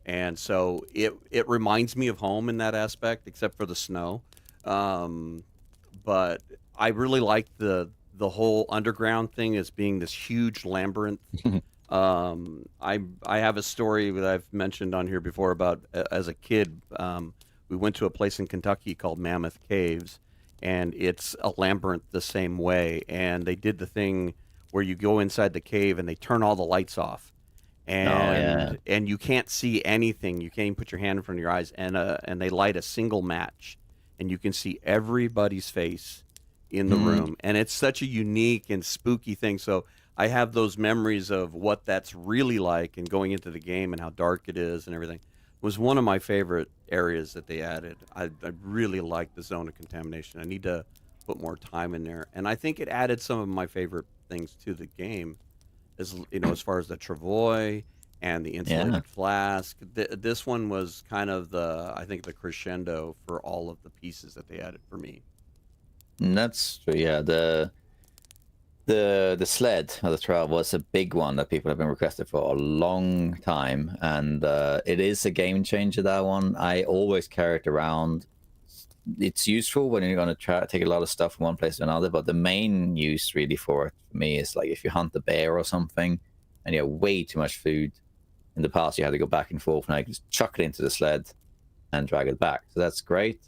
S2: and so it reminds me of home in that aspect, except for the snow. But I really like the whole underground thing as being this huge labyrinth. I have a story that I've mentioned on here before about as a kid. We went to a place in Kentucky called Mammoth Caves, and it's a labyrinth the same way. And they did the thing where you go inside the cave and they turn all the lights off, and you can't see anything. You can't even put your hand in front of your eyes, and they light a single match, and you can see everybody's face in the room. And it's such a unique and spooky thing. So I have those memories of what that's really like, and going into the game and how dark it is and everything. Was one of my favorite areas that they added. I really like the Zone of Contamination. I need to put more time in there, and I think it added some of my favorite things to the game, as you know, as far as the travois and the insulated flask. This one was kind of I think the crescendo for all of the pieces that they added for me.
S1: And that's true. Yeah, the sled or the trail was a big one that people have been requested for a long time, and it is a game changer, that one. I always carry it around. It's useful when you're going to take a lot of stuff from one place to another, but the main use really for it for me is like if you hunt a bear or something and you have way too much food. In the past you had to go back and forth, and I just chuck it into the sled and drag it back, so that's great.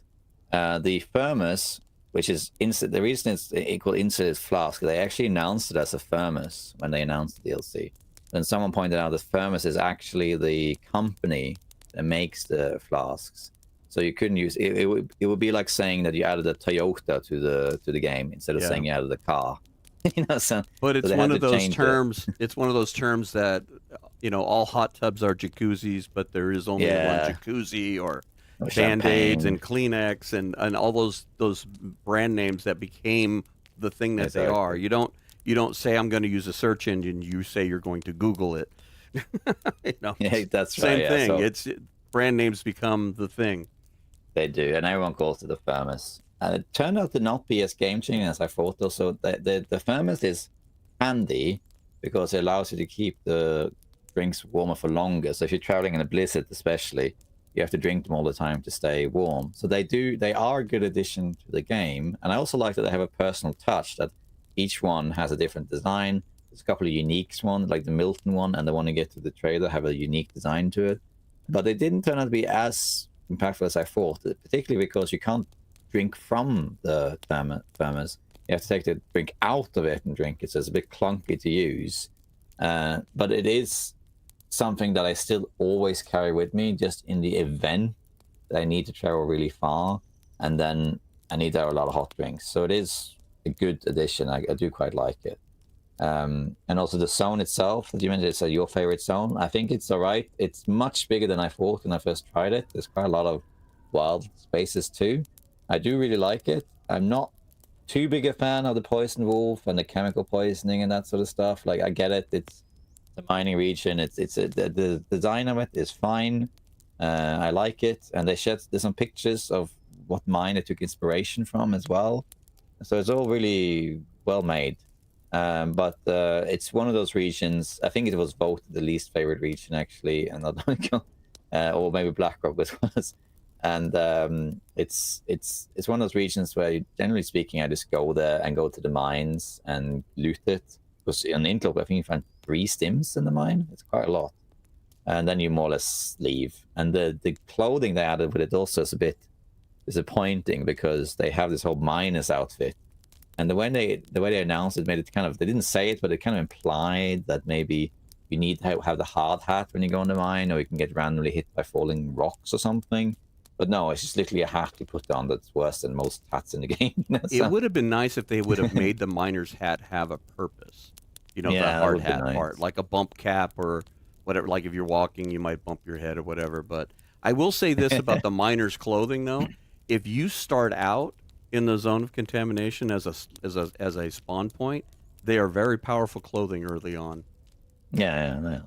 S1: The thermos, which is the reason it's equal insulated flask, they actually announced it as a thermos when they announced the DLC. Then someone pointed out that thermos is actually the company that makes the flasks. So you couldn't use it. It would be like saying that you added a Toyota to the game instead of saying you added a car. You know,
S2: but it's one of those terms. It's one of those terms that, you know, all hot tubs are jacuzzis, but there is only one jacuzzi, or Band-Aids and Kleenex and all those brand names that became the thing that they are. You don't say I'm going to use a search engine. You say you're going to Google it. You know,
S1: that's
S2: same
S1: right.
S2: thing.
S1: So,
S2: brand names become the thing.
S1: They do, and everyone calls it the thermos. And it turned out to not be as game-changing as I thought, though. So the thermos is handy because it allows you to keep the drinks warmer for longer. So if you're traveling in a blizzard, especially, you have to drink them all the time to stay warm. So they are a good addition to the game. And I also like that they have a personal touch, that each one has a different design. There's a couple of unique ones, like the Milton one and the one you get to the trailer, have a unique design to it. But they didn't turn out to be as impactful as I thought, particularly because you can't drink from the thermos. You have to take the drink out of it and drink it, so it's a bit clunky to use. But it is something that I still always carry with me, just in the event that I need to travel really far, and then I need to have a lot of hot drinks. So it is a good addition. I do quite like it. And also the zone itself, as you mentioned, it's your favorite zone. I think it's all right. It's much bigger than I thought when I first tried it. There's quite a lot of wild spaces too. I do really like it. I'm not too big a fan of the poison wolf and the chemical poisoning and that sort of stuff. Like, I get it. It's a mining region. The design of it is fine. I like it. And there's some pictures of what mine it took inspiration from as well. So it's all really well made. But it's one of those regions. I think it was voted the least favorite region, actually, and or maybe Blackrock was. And it's one of those regions where, generally speaking, I just go there and go to the mines and loot it. Because on the Interlope, I think you find 3 stims in the mine. It's quite a lot. And then you more or less leave. And the clothing they added with it also is a bit disappointing, because they have this whole miner's outfit. And the way they announced it made it kind of, they didn't say it, but it kind of implied that maybe you need to have the hard hat when you go in the mine, or you can get randomly hit by falling rocks or something. But no, it's just literally a hat you put on that's worse than most hats in the game.
S2: It would have been nice if they would have made the miner's hat have a purpose. You know, the hard hat part, like a bump cap or whatever. Like if you're walking, you might bump your head or whatever. But I will say this about the miner's clothing, though. If you start out in the zone of contamination as a spawn point, they are very powerful clothing early on.
S1: Yeah.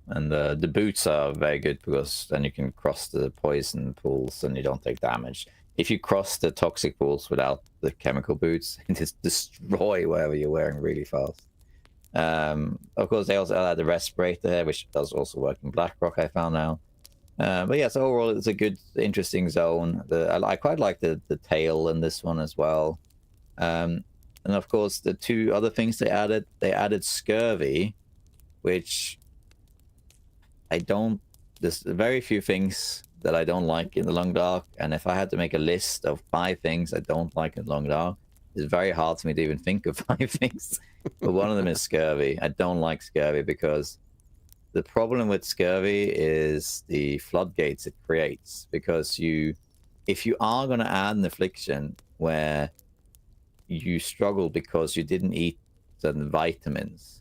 S1: And the boots are very good, because then you can cross the poison pools and you don't take damage. If you cross the toxic pools without the chemical boots, it just destroy whatever you're wearing really fast. Of course, they also add the respirator, which does also work in Blackrock, I found out. But yeah, so overall, it's a good, interesting zone. I quite like the tail in this one as well. And of course, the 2 other things they added scurvy, which there's very few things that I don't like in the Long Dark. And if I had to make a list of 5 things I don't like in Long Dark, it's very hard for me to even think of 5 things. But one of them is scurvy. I don't like scurvy, because the problem with scurvy is the floodgates it creates. Because if you are going to add an affliction where you struggle because you didn't eat certain vitamins,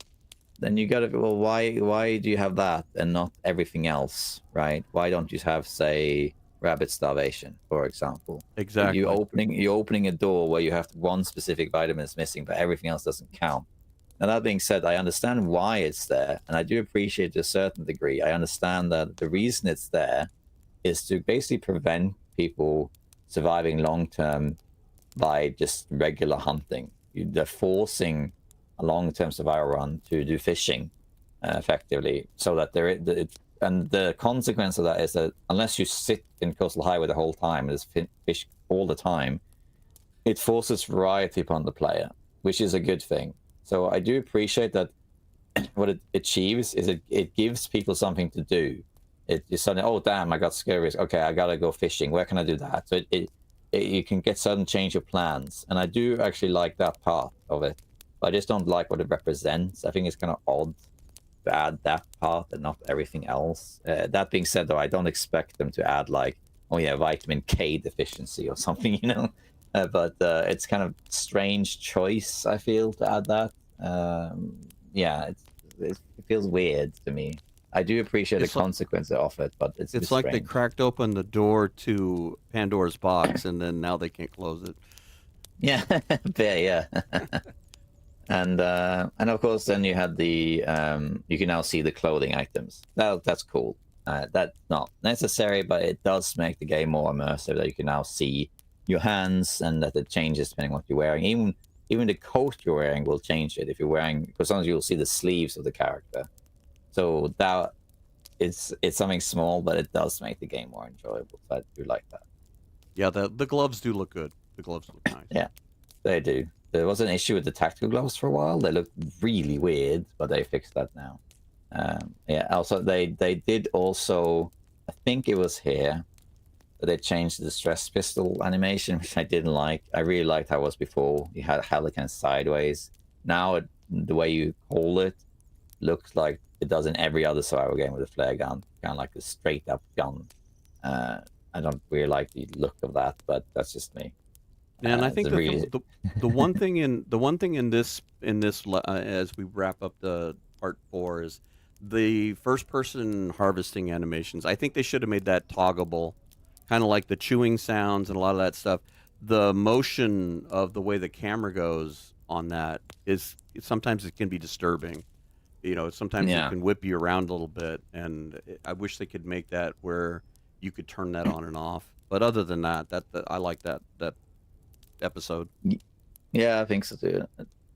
S1: then you gotta, well, why do you have that and not everything else, right? Why don't you have, say, rabbit starvation, for example?
S2: Exactly.
S1: You're opening a door where you have 1 specific vitamin is missing, but everything else doesn't count. Now, that being said, I understand why it's there, and I do appreciate it to a certain degree. I understand that the reason it's there is to basically prevent people surviving long-term by just regular hunting. They're forcing a long-term survival run to do fishing effectively, so that and the consequence of that is that unless you sit in coastal highway the whole time and just fish all the time, it forces variety upon the player, which is a good thing. So I do appreciate that. What it achieves is it gives people something to do. You suddenly, oh damn, I got scurvy. Okay, I gotta go fishing. Where can I do that? So you can get sudden change of plans, and I do actually like that part of it. But I just don't like what it represents. I think it's kind of odd to add that part and not everything else. That being said, though, I don't expect them to add like, oh yeah, vitamin K deficiency or something, you know. But it's kind of strange choice, I feel, to add that. Yeah, it feels weird to me. I do appreciate the consequence of it, but it's
S2: like
S1: strange.
S2: They cracked open the door to Pandora's box, and then now they can't close it.
S1: Yeah, yeah. And of course, then you had the you can now see the clothing items. That's cool. That's not necessary, but it does make the game more immersive. That you can now see your hands, and that it changes depending on what you're wearing. Even the coat you're wearing will change it if you're wearing, because sometimes you'll see the sleeves of the character. So that it's something small, but it does make the game more enjoyable. So I do like that.
S2: Yeah, the gloves do look good. The gloves look nice.
S1: Yeah, they do. There was an issue with the tactical gloves for a while. They looked really weird, but they fixed that now. Yeah. Also, they did also, I think it was here, that they changed the stress pistol animation, which I didn't like. I really liked how it was before. You had it kind of sideways. Now the way you hold it looks like it does in every other survival game with a flare gun, kind of like a straight up gun. I don't really like the look of that, but that's just me.
S2: Yeah, and I think
S1: It's really
S2: the one thing in this as we wrap up the part 4 is the first person harvesting animations. I think they should have made that toggable, kind of like the chewing sounds and a lot of that stuff. The motion of the way the camera goes on that is sometimes it can be disturbing. Sometimes it
S1: yeah.
S2: can whip you around a little bit, and I wish they could make that where you could turn that on and off. But other than that, I like that episode.
S1: Yeah, I think so too.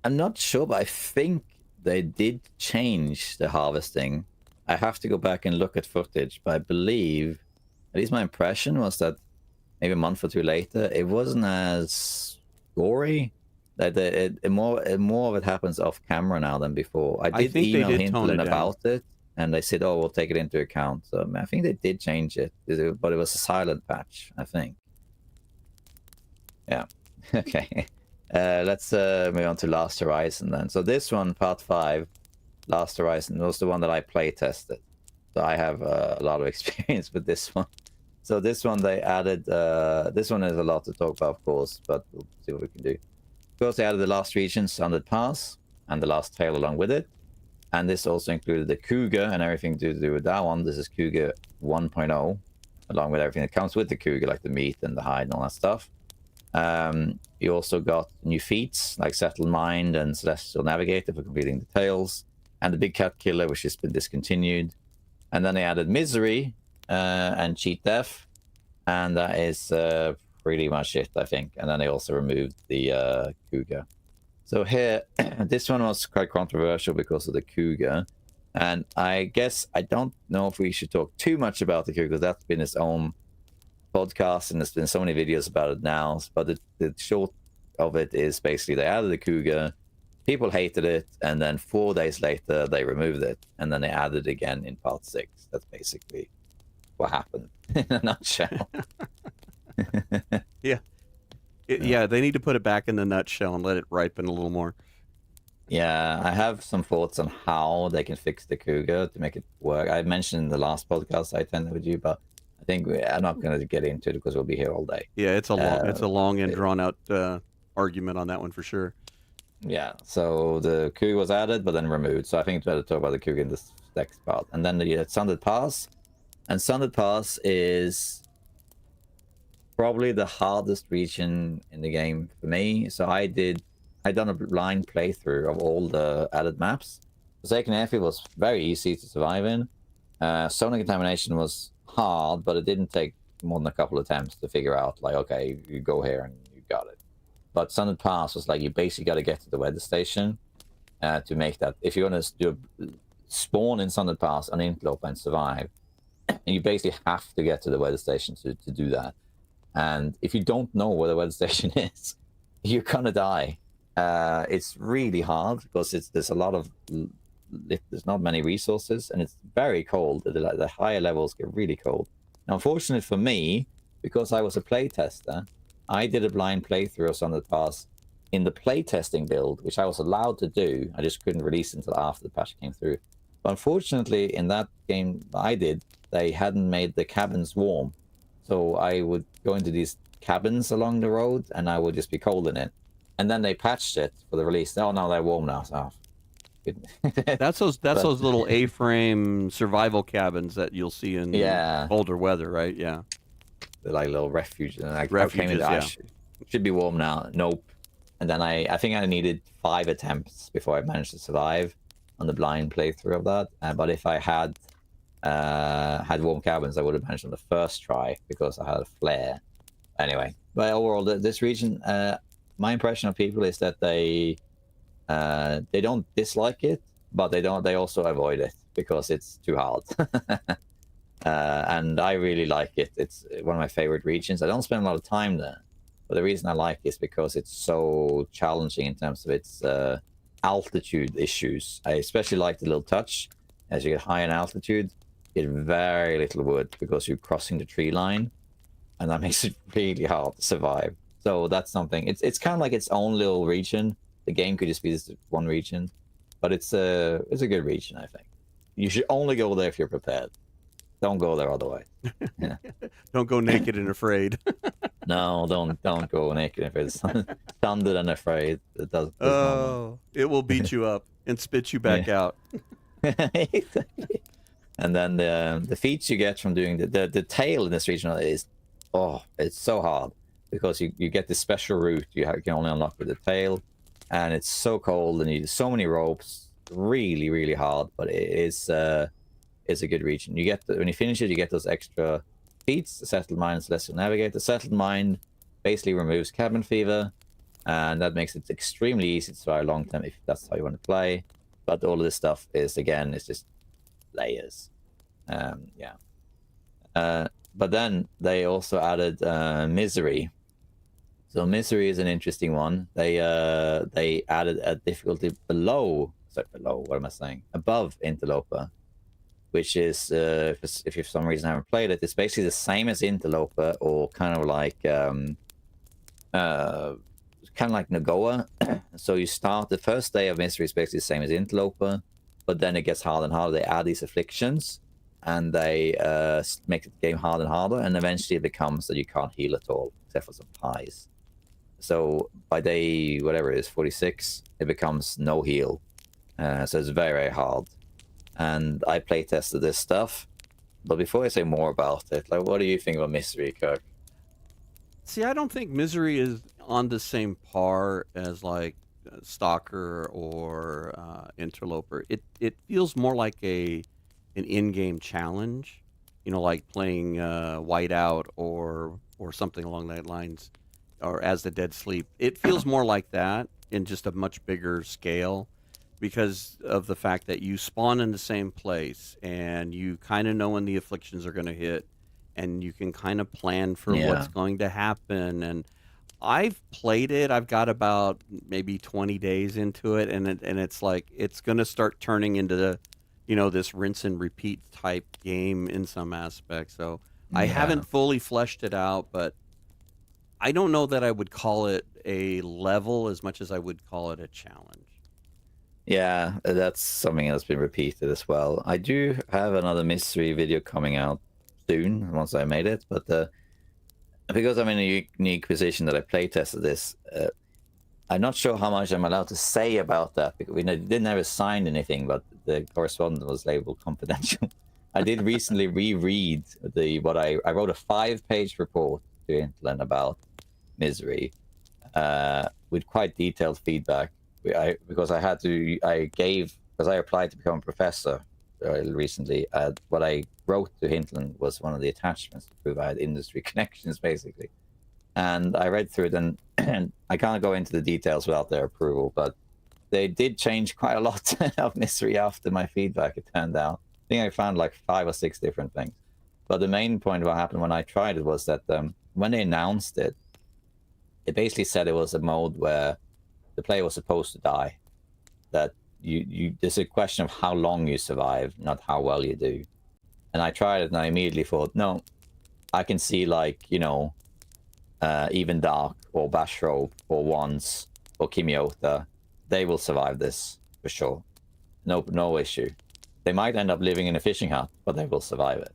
S1: I'm not sure, but I think they did change the harvesting. I have to go back and look at footage, but I believe, at least my impression was that maybe a month or two later, it wasn't as gory. That more of it happens off camera now than before. I
S2: I
S1: did
S2: think they
S1: email
S2: did
S1: him
S2: tone it down.
S1: about it, and they said, "Oh, we'll take it into account." So I think they did change it, but it was a silent patch, I think. Yeah. Okay. Let's move on to Last Horizon then. So this one, part 5, Last Horizon, was the one that I play tested. So I have a lot of experience with this one. So this one they added. This one is a lot to talk about, of course, but we'll see what we can do. Of course, they added the last region, Sundered Pass, and the last tail along with it. And this also included the Cougar and everything to do with that one. This is Cougar 1.0, along with everything that comes with the Cougar, like the meat and the hide and all that stuff. You also got new feats like Settled Mind and Celestial Navigator for completing the tails, and the Big Cat Killer, which has been discontinued. And then they added Misery and Cheat Death, and that is pretty much it, I think. And then they also removed the Cougar. So here, this one was quite controversial because of the Cougar. And I guess I don't know if we should talk too much about the Cougar, because that's been its own podcast, and there's been so many videos about it now. But the short of it is basically they added the Cougar, people hated it, and then 4 days later they removed it, and then they added it again in part 6. That's basically what happened in a nutshell.
S2: Yeah. Yeah, they need to put it back in the nutshell and let it ripen a little more.
S1: Yeah, I have some thoughts on how they can fix the Cougar to make it work. I mentioned in the last podcast I attended with you, but I think I'm not going to get into it because we'll be here all day.
S2: Yeah, it's a long and drawn out argument on that one for sure.
S1: Yeah, so the Cougar was added, but then removed. So I think it's better to talk about the Cougar in this next part. And then the Sundered Pass. And Sundered Pass is probably the hardest region in the game for me. So I done a blind playthrough of all the added maps. Forsaken Airfield was very easy to survive in. Sonar Contamination was hard, but it didn't take more than a couple of attempts to figure out, like, okay, you go here and you got it. But Sundered Pass was like, you basically got to get to the weather station to make that. If you're going to do spawn in Sundered Pass, an interlope, and survive, you basically have to get to the weather station to do that. And if you don't know where the weather station is, you're gonna die. It's really hard because there's a lot of, there's not many resources, and it's very cold. The higher levels get really cold. Now, unfortunately for me, because I was a playtester, I did a blind playthrough of Sundered Pass in the playtesting build, which I was allowed to do. I just couldn't release it until after the patch came through. But unfortunately, in that game I did, they hadn't made the cabins warm. So I would go into these cabins along the road, and I would just be cold in it. And then they patched it for the release. Oh, no, they're warm now. So
S2: That's those little A-frame survival cabins that you'll see in colder weather, right? Yeah.
S1: They're like little refuge. And I
S2: Refuges,
S1: came into, should be warm now. Nope. And then I think I needed 5 attempts before I managed to survive on the blind playthrough of that. But if I had warm cabins, I would have managed on the first try because I had a flare. Anyway, but overall, this region, my impression of people is that they don't dislike it, but they also avoid it because it's too hard. And I really like it. It's one of my favorite regions. I don't spend a lot of time there, but the reason I like it is because it's so challenging in terms of its altitude issues. I especially like the little touch. As you get high in altitude, you get very little wood because you're crossing the tree line, and that makes it really hard to survive. So that's something. It's kind of like its own little region. The game could just be this one region, but it's a good region, I think. You should only go there if you're prepared. Don't go there otherwise. Yeah.
S2: Don't go naked and afraid.
S1: No, don't go naked if it's stunned and afraid. It does not want.
S2: Oh, it will beat you up and spit you back
S1: Yeah.
S2: out.
S1: Exactly. And then the feats you get from doing the tail in this regional is, oh, it's so hard because you get this special route you can only unlock with the tail, and it's so cold and you use so many ropes, really really hard, but it is it's a good region. You get when you finish it, you get those extra feats. The settled mind, celestial navigate. The settled mind basically removes cabin fever, and that makes it extremely easy to survive long term if that's how you want to play. But all of this stuff is, again, it's just layers. Yeah. But then they also added misery. So misery is an interesting one. They added a difficulty what am I saying? Above interloper, which is if you for some reason haven't played it, it's basically the same as interloper, or kind of like Nagoa. So you start the first day of misery is basically the same as interloper, but then it gets harder and harder. They add these afflictions, and they make the game harder and harder, and eventually it becomes that you can't heal at all except for some pies. So by day whatever it is, 46, it becomes no heal. So it's very very hard. And I play tested this stuff, but before I say more about it, like, what do you think about misery, Kirk?
S2: See, I don't think misery is on the same par as like stalker or interloper. It feels more like an in-game challenge, you know, like playing whiteout or something along that lines, or as the dead sleep. It feels more like that in just a much bigger scale, because of the fact that you spawn in the same place and you kind of know when the afflictions are going to hit, and you can kind of plan for what's going to happen. And I've played it. I've got about maybe 20 days into it, and it's like it's going to start turning into the, you know, this rinse and repeat type game in some aspects. So I haven't fully fleshed it out, but I don't know that I would call it a level as much as I would call it a challenge.
S1: Yeah, that's something that's been repeated as well. I do have another mystery video coming out soon once I made it, but because I'm in a unique position that I play tested this, I'm not sure how much I'm allowed to say about that, because we didn't ever sign anything, but the correspondence was labeled confidential. I did recently reread what I wrote a 5-page report to Intlen about misery, with quite detailed feedback. Because I applied to become a professor recently. What I wrote to Hintland was one of the attachments to prove I had industry connections, basically. And I read through it, and I can't go into the details without their approval, but they did change quite a lot of misery after my feedback, it turned out. I think I found like 5 or 6 different things. But the main point of what happened when I tried it was that when they announced it, it basically said it was a mode where the player was supposed to die. That there's a question of how long you survive, not how well you do. And I tried it, and I immediately thought, no, I can see, like, you know, Even Dark or Bashrobe or Wands or Kimiota, they will survive this for sure. No issue. They might end up living in a fishing hut, but they will survive it.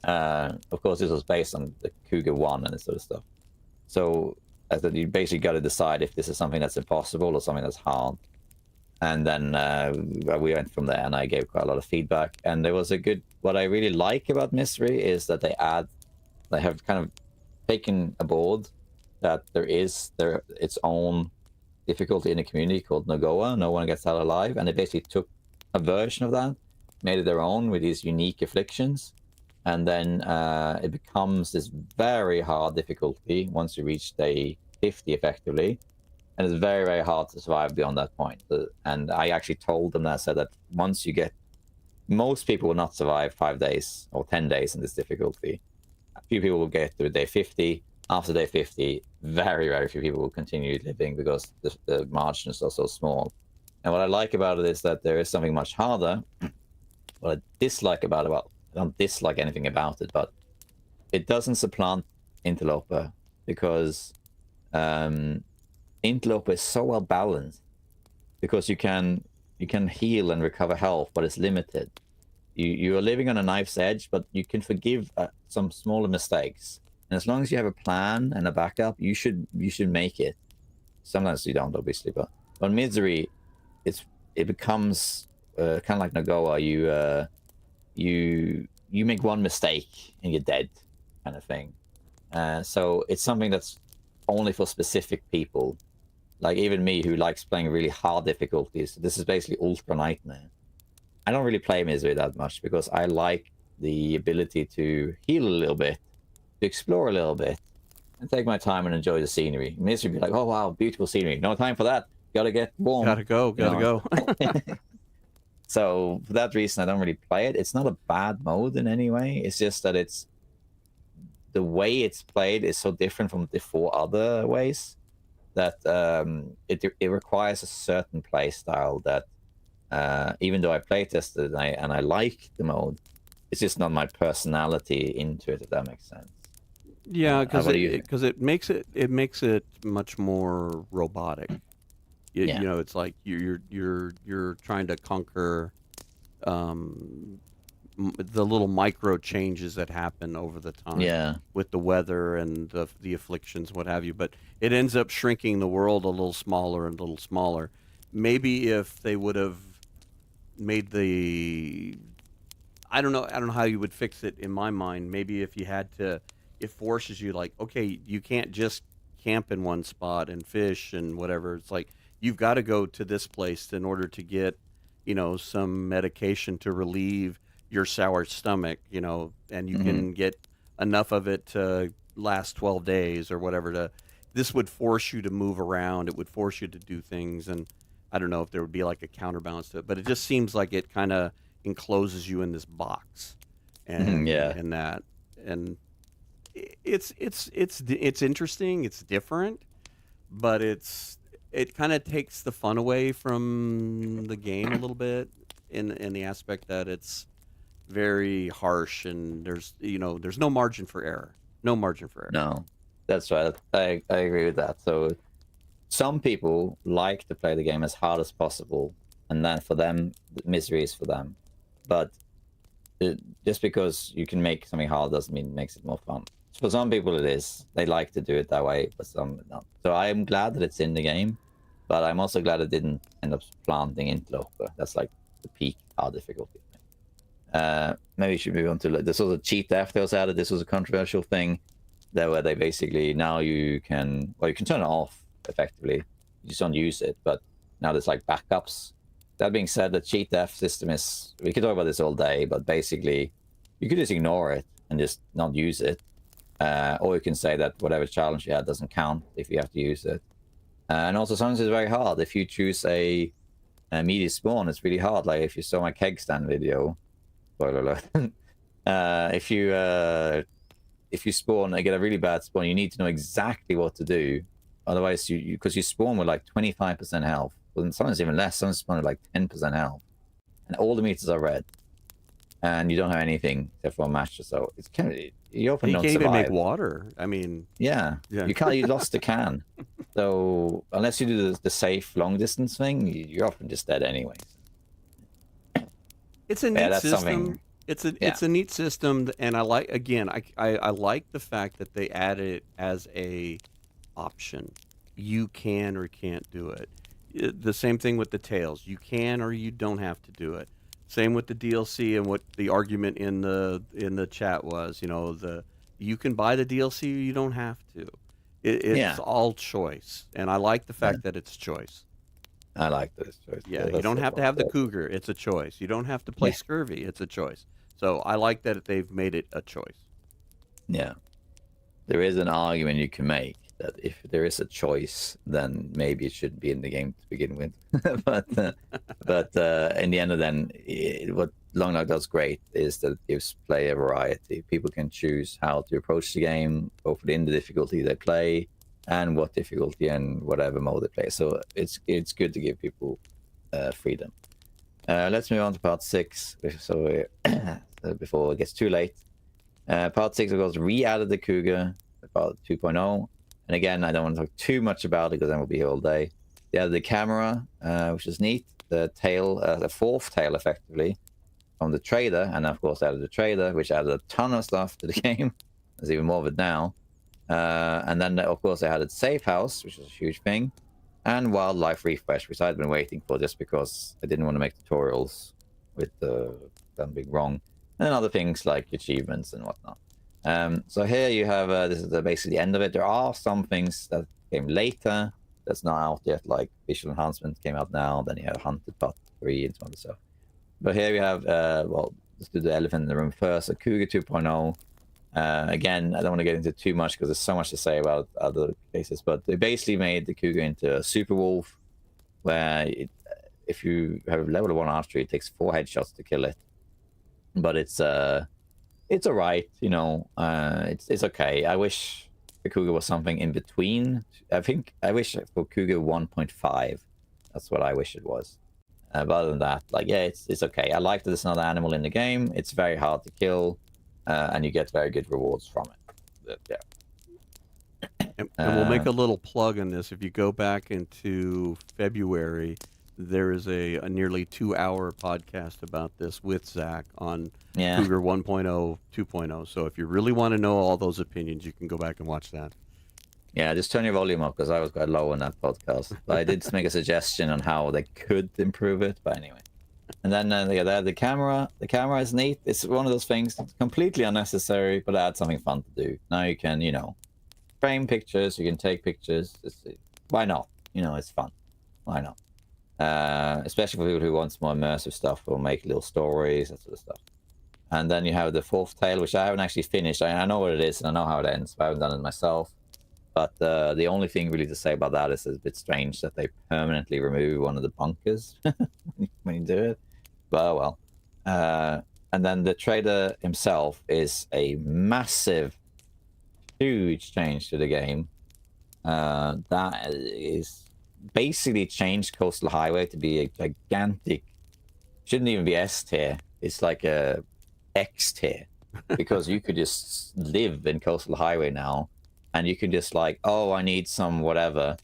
S1: Of course, this was based on the Cougar 1 and this sort of stuff. So I thought you basically got to decide if this is something that's impossible or something that's hard. And then we went from there, and I gave quite a lot of feedback. And there was what I really like about Mystery is that they have kind of taken aboard that there is its own difficulty in the community called Nagoa, no one gets out alive. And they basically took a version of that, made it their own with these unique afflictions. And then it becomes this very hard difficulty once you reach day 50, effectively. And it's very, very hard to survive beyond that point. And I actually told them that, I said that once you get... Most people will not survive 5 days or 10 days in this difficulty. A few people will get to day 50. After day 50, very, very few people will continue living because the margins are so small. And what I like about it is that there is something much harder. What I dislike about it, well, I don't dislike anything about it, but it doesn't supplant Interloper, because Interloper is so well balanced, because you can heal and recover health, but it's limited. You are living on a knife's edge, but you can forgive some smaller mistakes. And as long as you have a plan and a backup, you should make it. Sometimes you don't, obviously, but on Misery, it becomes kind of like Nagoa. You make one mistake and you're dead, kind of thing. So it's something that's only for specific people. Like even me, who likes playing really hard difficulties. This is basically Ultra Nightmare. I don't really play Misery that much because I like the ability to heal a little bit, to explore a little bit, and take my time and enjoy the scenery. Misery be like, oh wow, beautiful scenery. No time for that. Gotta get warm.
S2: Gotta go.
S1: So for that reason, I don't really play it. It's not a bad mode in any way. It's just that the way it's played is so different from the 4 other ways that it requires a certain play style that even though I play tested and I like the mode, it's just not my personality into it, if that makes sense.
S2: Yeah, because it makes it much more robotic. You know, it's like you're trying to conquer the little micro changes that happen over the time with the weather and the afflictions, what have you. But it ends up shrinking the world a little smaller and a little smaller. Maybe if they would have made I don't know how you would fix it in my mind. Maybe if you had to, it forces you like, okay, you can't just camp in one spot and fish and whatever. It's like, you've got to go to this place in order to get, you know, some medication to relieve your sour stomach, you know, and you can get enough of it to last 12 days or whatever. This would force you to move around. It would force you to do things. And I don't know if there would be like a counterbalance to it, but it just seems like it kind of encloses you in this box. And and that, and it's interesting. It's different, but it kind of takes the fun away from the game a little bit in the aspect that it's very harsh and there's no margin for error.
S1: No, that's right. I agree with that. So some people like to play the game as hard as possible, and then for them, Misery is for them. But just because you can make something hard doesn't mean it makes it more fun. For some people it is. They like to do it that way, but some not. So I am glad that it's in the game, but I'm also glad it didn't end up planting Interloper. That's like the peak hard difficulty. Maybe you should move on to this was a cheat after I was added. This was a controversial thing there where they basically now you can turn it off effectively. You just don't use it, but now there's like backups. That being said, the cheat death system is, we could talk about this all day, but basically you could just ignore it and just not use it. Or you can say that whatever challenge you had doesn't count if you have to use it. And also sometimes it's very hard. If you choose a immediate spawn, it's really hard. Like if you saw my keg stand video, spoiler alert, if you spawn and get a really bad spawn, you need to know exactly what to do. Otherwise, because you spawn with like 25% health, well, sometimes even less. Some spawn with like 10% health, and all the meters are red, and you don't have anything except for a match or so. It's kind of you often don't survive.
S2: You can't even make water. I mean,
S1: yeah. You can't. You lost the can. So unless you do the safe long distance thing, you're often just dead anyways.
S2: It's a neat system. It's a neat system, and I like I like the fact that they add it as a option. You can or can't do it. The same thing with the tails. You can or you don't have to do it. Same with the DLC and what the argument in the chat was. You know, you can buy the DLC or you don't have to. It's all choice, and I like the fact that it's choice.
S1: I like this choice.
S2: Yeah, you don't have to have the cougar. It's a choice. You don't have to play Scurvy. It's a choice. So I like that they've made it a choice.
S1: Yeah. There is an argument you can make that if there is a choice, then maybe it shouldn't be in the game to begin with. but in the end of then, what Long Dark does great is that it gives play a variety. People can choose how to approach the game, both within the difficulty they play and what difficulty and whatever mode they play. So it's good to give people freedom. Let's move on to part 6. So before it gets too late. Part 6, of course, re-added the Cougar, part 2.0. And again, I don't want to talk too much about it because then we'll be here all day. They added the camera, which is neat. The tail, the 4th tail, effectively, from the trader. And of course, added the trader, which added a ton of stuff to the game. There's even more of it now. And then, of course, they had a safe house, which was a huge thing, and wildlife refresh, which I'd been waiting for just because I didn't want to make tutorials with them being wrong. And then other things like achievements and whatnot. So here you have, this is basically the end of it. There are some things that came later that's not out yet, like visual enhancement came out now. Then you have Hunted Part 3 and some other stuff. But here we have, well, let's do the elephant in the room first. A Cougar 2.0. Again, I don't want to get into too much because there's so much to say about other cases, but they basically made the Cougar into a super wolf, where if you have level 1 archery, it takes 4 headshots to kill it. But it's alright, you know. It's okay. I wish the Cougar was something in between. I wish for Cougar 1.5, that's what I wish it was. But other than that, like, yeah, it's okay. I like that there's another animal in the game. It's very hard to kill. And you get very good rewards from it. But, yeah.
S2: And we'll make a little plug in this. If you go back into February, there is a nearly 2-hour podcast about this with Zach on Cougar 1.0, 2.0. So if you really want to know all those opinions, you can go back and watch that.
S1: Yeah, just turn your volume up because I was quite low on that podcast. But I did make a suggestion on how they could improve it. But anyway. And then the camera. The camera is neat. It's one of those things that's completely unnecessary, but adds something fun to do. Now you can, you know, frame pictures. You can take pictures. Why not? You know, it's fun. Why not? Especially for people who want more immersive stuff or make little stories, that sort of stuff. And then you have the fourth tail, which I haven't actually finished. I know what it is and I know how it ends, but I haven't done it myself. But the only thing really to say about that is it's a bit strange that they permanently remove one of the bunkers when you do it. But oh well. And then the trader himself is a massive, huge change to the game. That is basically changed Coastal Highway to be a gigantic, shouldn't even be S tier. It's like a X tier because you could just live in Coastal Highway now. And you can just like, oh, I need some whatever.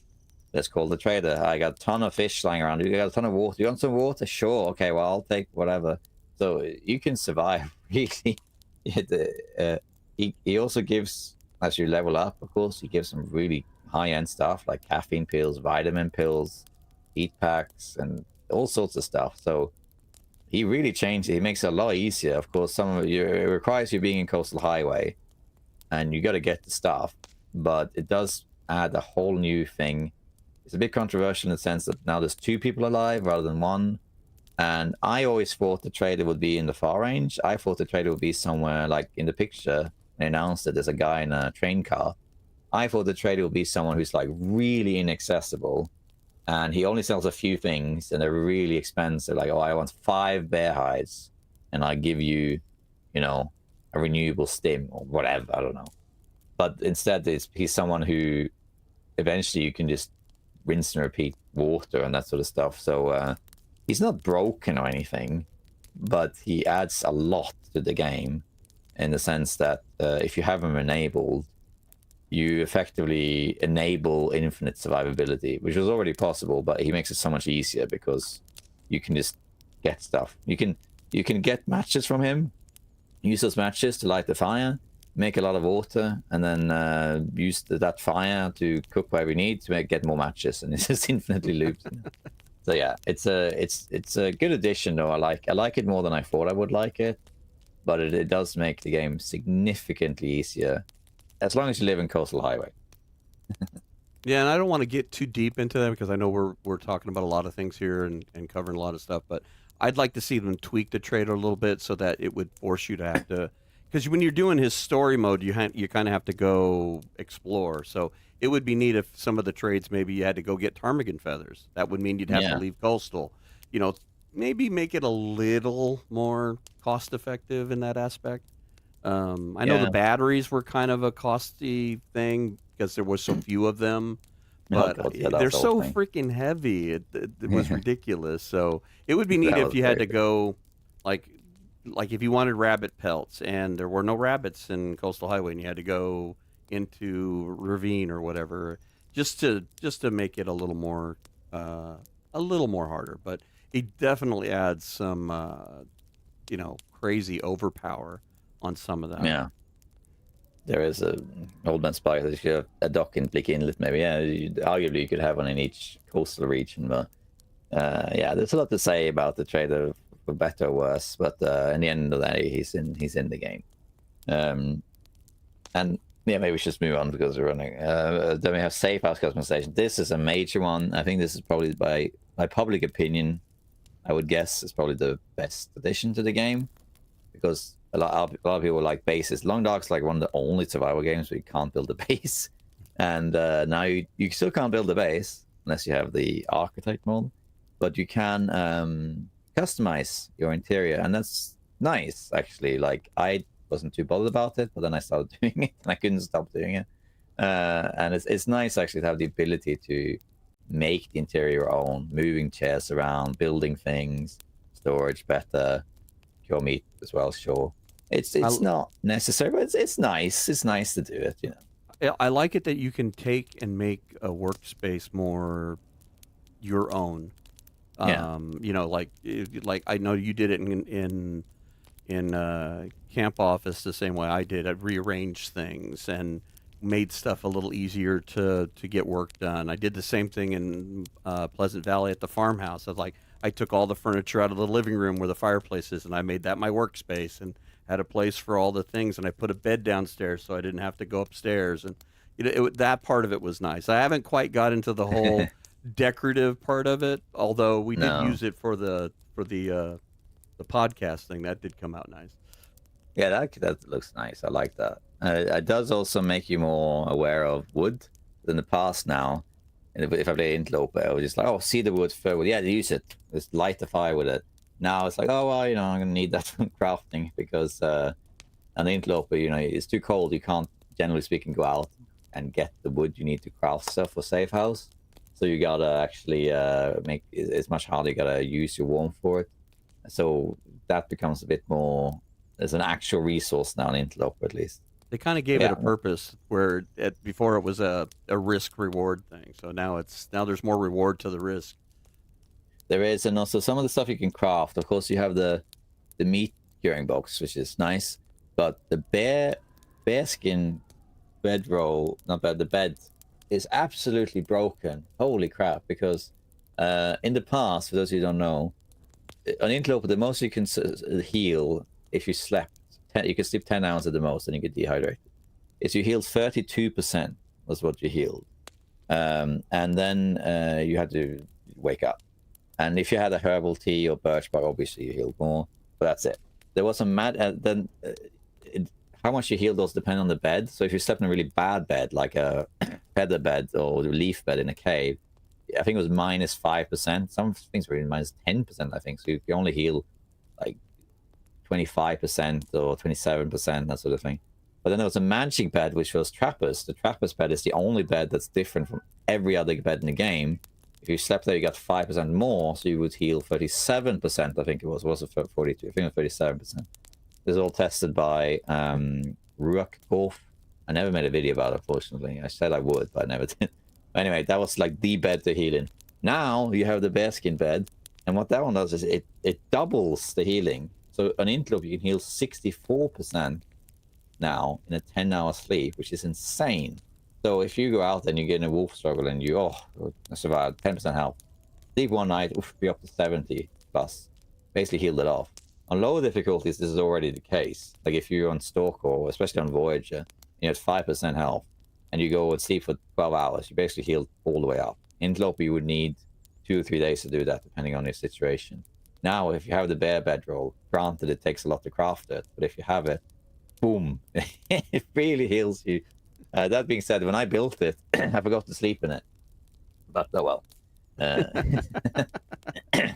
S1: Let's call the trader. I got a ton of fish lying around. You got a ton of water. You want some water? Sure. Okay, well, I'll take whatever. So you can survive, really. He also gives, as you level up, of course, he gives some really high-end stuff like caffeine pills, vitamin pills, heat packs, and all sorts of stuff. So he really changed it. He makes it a lot easier. Of course, some of you, it requires you being in Coastal Highway, and you got to get the stuff. But it does add a whole new thing. It's a bit controversial in the sense that now there's 2 people alive rather than 1. And I always thought the trader would be in the far range. I thought the trader would be somewhere like in the picture. They announced that there's a guy in a train car. I thought the trader would be someone who's like really inaccessible. And he only sells a few things and they're really expensive. Like, oh, I want 5 bear hides and I give you, you know, a renewable stim or whatever. I don't know. But instead, he's someone who eventually you can just rinse and repeat water and that sort of stuff. So he's not broken or anything, but he adds a lot to the game in the sense that if you have him enabled, you effectively enable infinite survivability, which was already possible, but he makes it so much easier because you can just get stuff. You can get matches from him, use those matches to light the fire, make a lot of water, and then use that fire to cook whatever you need to get more matches, and it's just infinitely looped. So yeah, it's a good addition though. I like it more than I thought I would like it, but it does make the game significantly easier as long as you live in Coastal Highway.
S2: Yeah, and I don't want to get too deep into that because I know we're talking about a lot of things here and covering a lot of stuff, but I'd like to see them tweak the trader a little bit so that it would force you to have to, because when you're doing his story mode, you kind of have to go explore. So it would be neat if some of the trades, maybe you had to go get ptarmigan feathers. That would mean you'd have to leave coastal. You know, maybe make it a little more cost effective in that aspect. I know the batteries were kind of a costly thing because there was so few of them, but they're so freaking heavy. It was ridiculous. So it would be neat if you had to go, like if you wanted rabbit pelts and there were no rabbits in Coastal Highway and you had to go into ravine or whatever, just to make it a little more harder. But it definitely adds some crazy overpower on some of that.
S1: Yeah. there is a old man spike that you should have a dock in Bleak Inlet, maybe. Yeah, arguably you could have one in each coastal region, but yeah, there's a lot to say about the trader for better or worse. But in the end of the day, he's in the game. And yeah, maybe we should just move on because we're running. Then we have safe house customization. This is a major one. I think this is probably, by my public opinion, I would guess it's probably the best addition to the game, because a lot of people like bases. Long Dark's like one of the only survival games where you can't build a base, and now you still can't build a base unless you have the architect mode, but you can customize your interior, and that's nice actually. Like, I wasn't too bothered about it, but then I started doing it and I couldn't stop doing it. And it's nice actually to have the ability to make the interior your own, moving chairs around, building things, storage better, your meat as well. Sure, it's not necessary, but it's nice. It's nice to do it, you know.
S2: I like it that you can take and make a workspace more your own.
S1: Yeah.
S2: You know, like I know you did it in camp office the same way I did. I rearranged things and made stuff a little easier to get work done. I did the same thing in Pleasant Valley at the farmhouse. I took all the furniture out of the living room where the fireplace is, and I made that my workspace and had a place for all the things. And I put a bed downstairs so I didn't have to go upstairs. And that part of it was nice. I haven't quite got into the whole decorative part of it, although we did use it for the podcast thing. That did come out nice.
S1: Yeah, that looks nice. I like that. It does also make you more aware of wood than the past now. And if I play Interloper, I was just like, oh, see the wood, fir wood. Yeah, use it. Just light the fire with it. Now it's like, oh, well, you know, I'm going to need that for crafting because on the Interloper, you know, it's too cold. You can't, generally speaking, go out and get the wood you need to craft stuff for safe house. So you got to actually it's much harder. You got to use your warmth for it. So that becomes a bit more, there's an actual resource now in Interloper, at least.
S2: They kind of gave it a purpose where before it was a risk reward thing. So now there's more reward to the risk.
S1: There is, and also some of the stuff you can craft. Of course, you have the meat curing box, which is nice, but the bearskin bedroll, the bed is absolutely broken. Holy crap! Because in the past, for those of you who don't know, on Interloper, the most you can heal if you slept. You could sleep 10 hours at the most and you get dehydrated. Is you healed 32% was what you healed. And then you had to wake up. And if you had a herbal tea or birch bark, obviously you healed more, but that's it. There was a how much you healed also depend on the bed. So if you slept in a really bad bed, like a feather bed or a leaf bed in a cave, I think it was -5%. Some things were even -10%, I think. So you can only heal like 25% or 27%, that sort of thing. But then there was a magic bed, which was Trappers. The Trappers bed is the only bed that's different from every other bed in the game. If you slept there, you got 5% more, so you would heal 37%, I think it was. It wasn't 42, I think it was 37%. This is all tested by Ruak Korf. I never made a video about it, unfortunately. I said I would, but I never did. Anyway, that was like the bed to heal in. Now you have the bearskin bed, and what that one does is it doubles the healing. So on Interloper, you can heal 64% now in a 10-hour sleep, which is insane. So if you go out and you get in a wolf struggle and you survive 10% health, sleep one night, be up to 70 plus, basically healed it off. On lower difficulties, this is already the case. Like if you're on Stalker, or especially on Voyager, you have 5% health, and you go and sleep for 12 hours, you basically heal all the way up. Interloper, you would need 2 or 3 days to do that, depending on your situation. Now, if you have the bear bedroll, granted it takes a lot to craft it, but if you have it, boom, it really heals you. That being said, when I built it, I forgot to sleep in it. But oh well.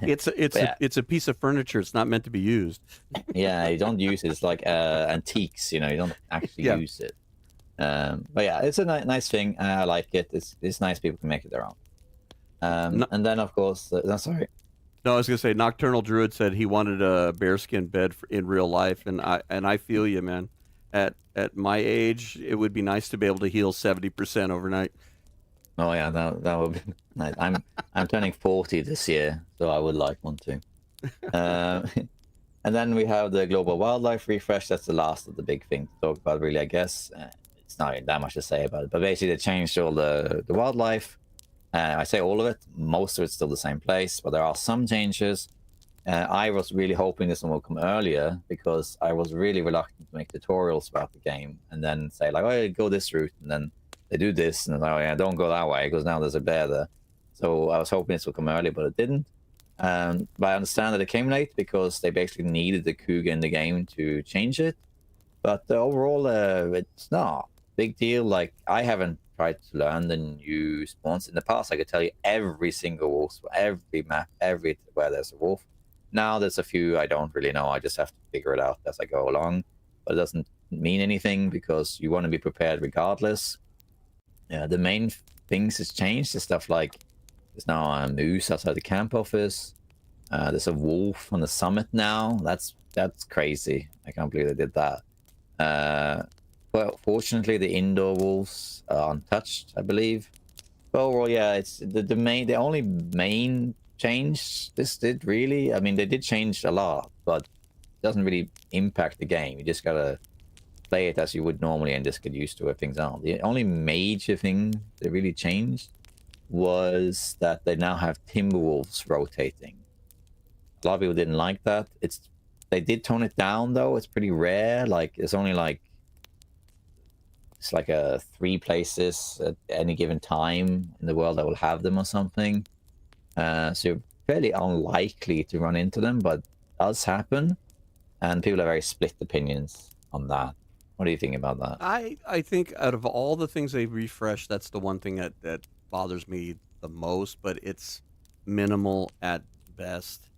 S2: It's a piece of furniture. It's not meant to be used.
S1: Yeah, you don't use it. It's like antiques, you know. You don't actually use it. But yeah, it's a nice thing. I like it. It's nice people can make it their own. And then of course, sorry.
S2: No, I was gonna say Nocturnal Druid said he wanted a bearskin bed in real life, and I feel you, man. At my age, it would be nice to be able to heal 70% overnight.
S1: Oh yeah, that would be nice. I'm turning 40 this year, so I would like one too. And then we have the global wildlife refresh. That's the last of the big thing to talk about, really, I guess. It's not that much to say about it, but basically they changed all the wildlife. I say all of it. Most of it's still the same place, but there are some changes. I was really hoping this one will come earlier because I was really reluctant to make tutorials about the game and then say like, oh, go this route, and then they do this, and oh yeah, don't go that way because now there's a bear there. So I was hoping this would come early, but it didn't. But I understand that it came late because they basically needed the cougar in the game to change it. But overall, it's not a big deal. Like, I haven't tried to learn the new spawns. In the past, I could tell you every single wolf, every map, where there's a wolf. Now there's a few I don't really know. I just have to figure it out as I go along. But it doesn't mean anything because you want to be prepared regardless. The main things has changed. The stuff like there's now a moose outside the camp office. There's a wolf on the summit now. That's crazy. I can't believe they did that. But fortunately, the indoor wolves are untouched, I believe. But overall, yeah, it's the only main change this did really. I mean, they did change a lot, but it doesn't really impact the game. You just gotta play it as you would normally and just get used to where things are. The only major thing that really changed was that they now have timberwolves rotating. A lot of people didn't like that. They did tone it down though. It's pretty rare. Like it's only like it's like 3 places at any given time in the world that will have them or something. So you're fairly unlikely to run into them, but it does happen, and people have very split opinions on that. What do you think about that?
S2: I think out of all the things they refreshed, that's the one thing that bothers me the most, but it's minimal at best.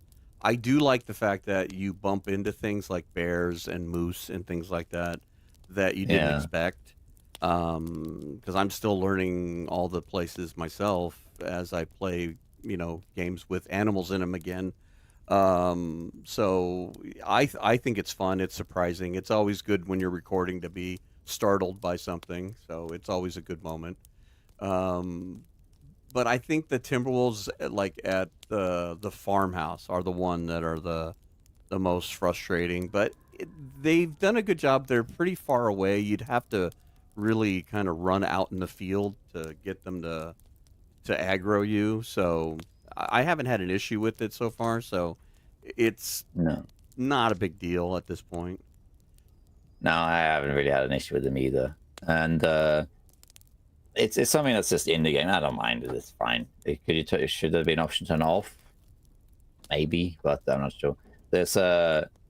S2: I do like the fact that you bump into things like bears and moose and things like that you didn't expect. Because I'm still learning all the places myself as I play, games with animals in them again. So I think it's fun. It's surprising. It's always good when you're recording to be startled by something. So it's always a good moment. But I think the Timberwolves, like at the farmhouse, are the one that are the most frustrating. But they've done a good job. They're pretty far away. You'd have to really kind of run out in the field to get them to aggro you. So I haven't had an issue with it so far. So it's not a big deal at this point.
S1: No, I haven't really had an issue with them either. And it's something that's just in the game. I don't mind it. It's fine. Should there be an option to turn off? Maybe, but I'm not sure. There's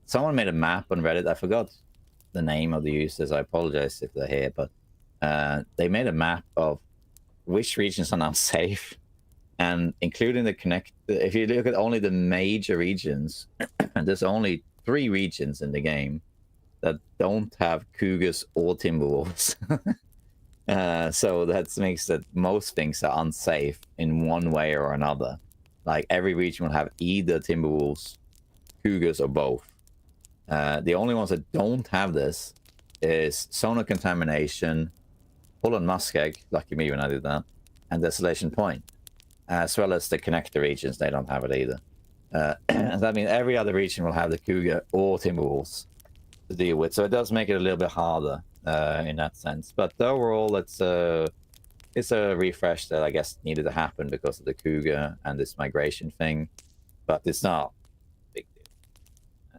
S1: someone made a map on Reddit. I forgot the name of the users. I apologize if they're here, but they made a map of which regions are now safe, and including the connect. If you look at only the major regions, there's only 3 regions in the game that don't have cougars or timberwolves. So that makes that most things are unsafe in one way or another. Like every region will have either timberwolves, cougars, or both. The only ones that don't have this is sonar contamination, Hull and Muskeg, lucky me when I did that, and Desolation Point, as well as the connector regions. They don't have it either. That means every other region will have the cougar or timberwolves to deal with, so it does make it a little bit harder in that sense. But overall, it's a refresh that I guess needed to happen because of the cougar and this migration thing, but it's not a big deal,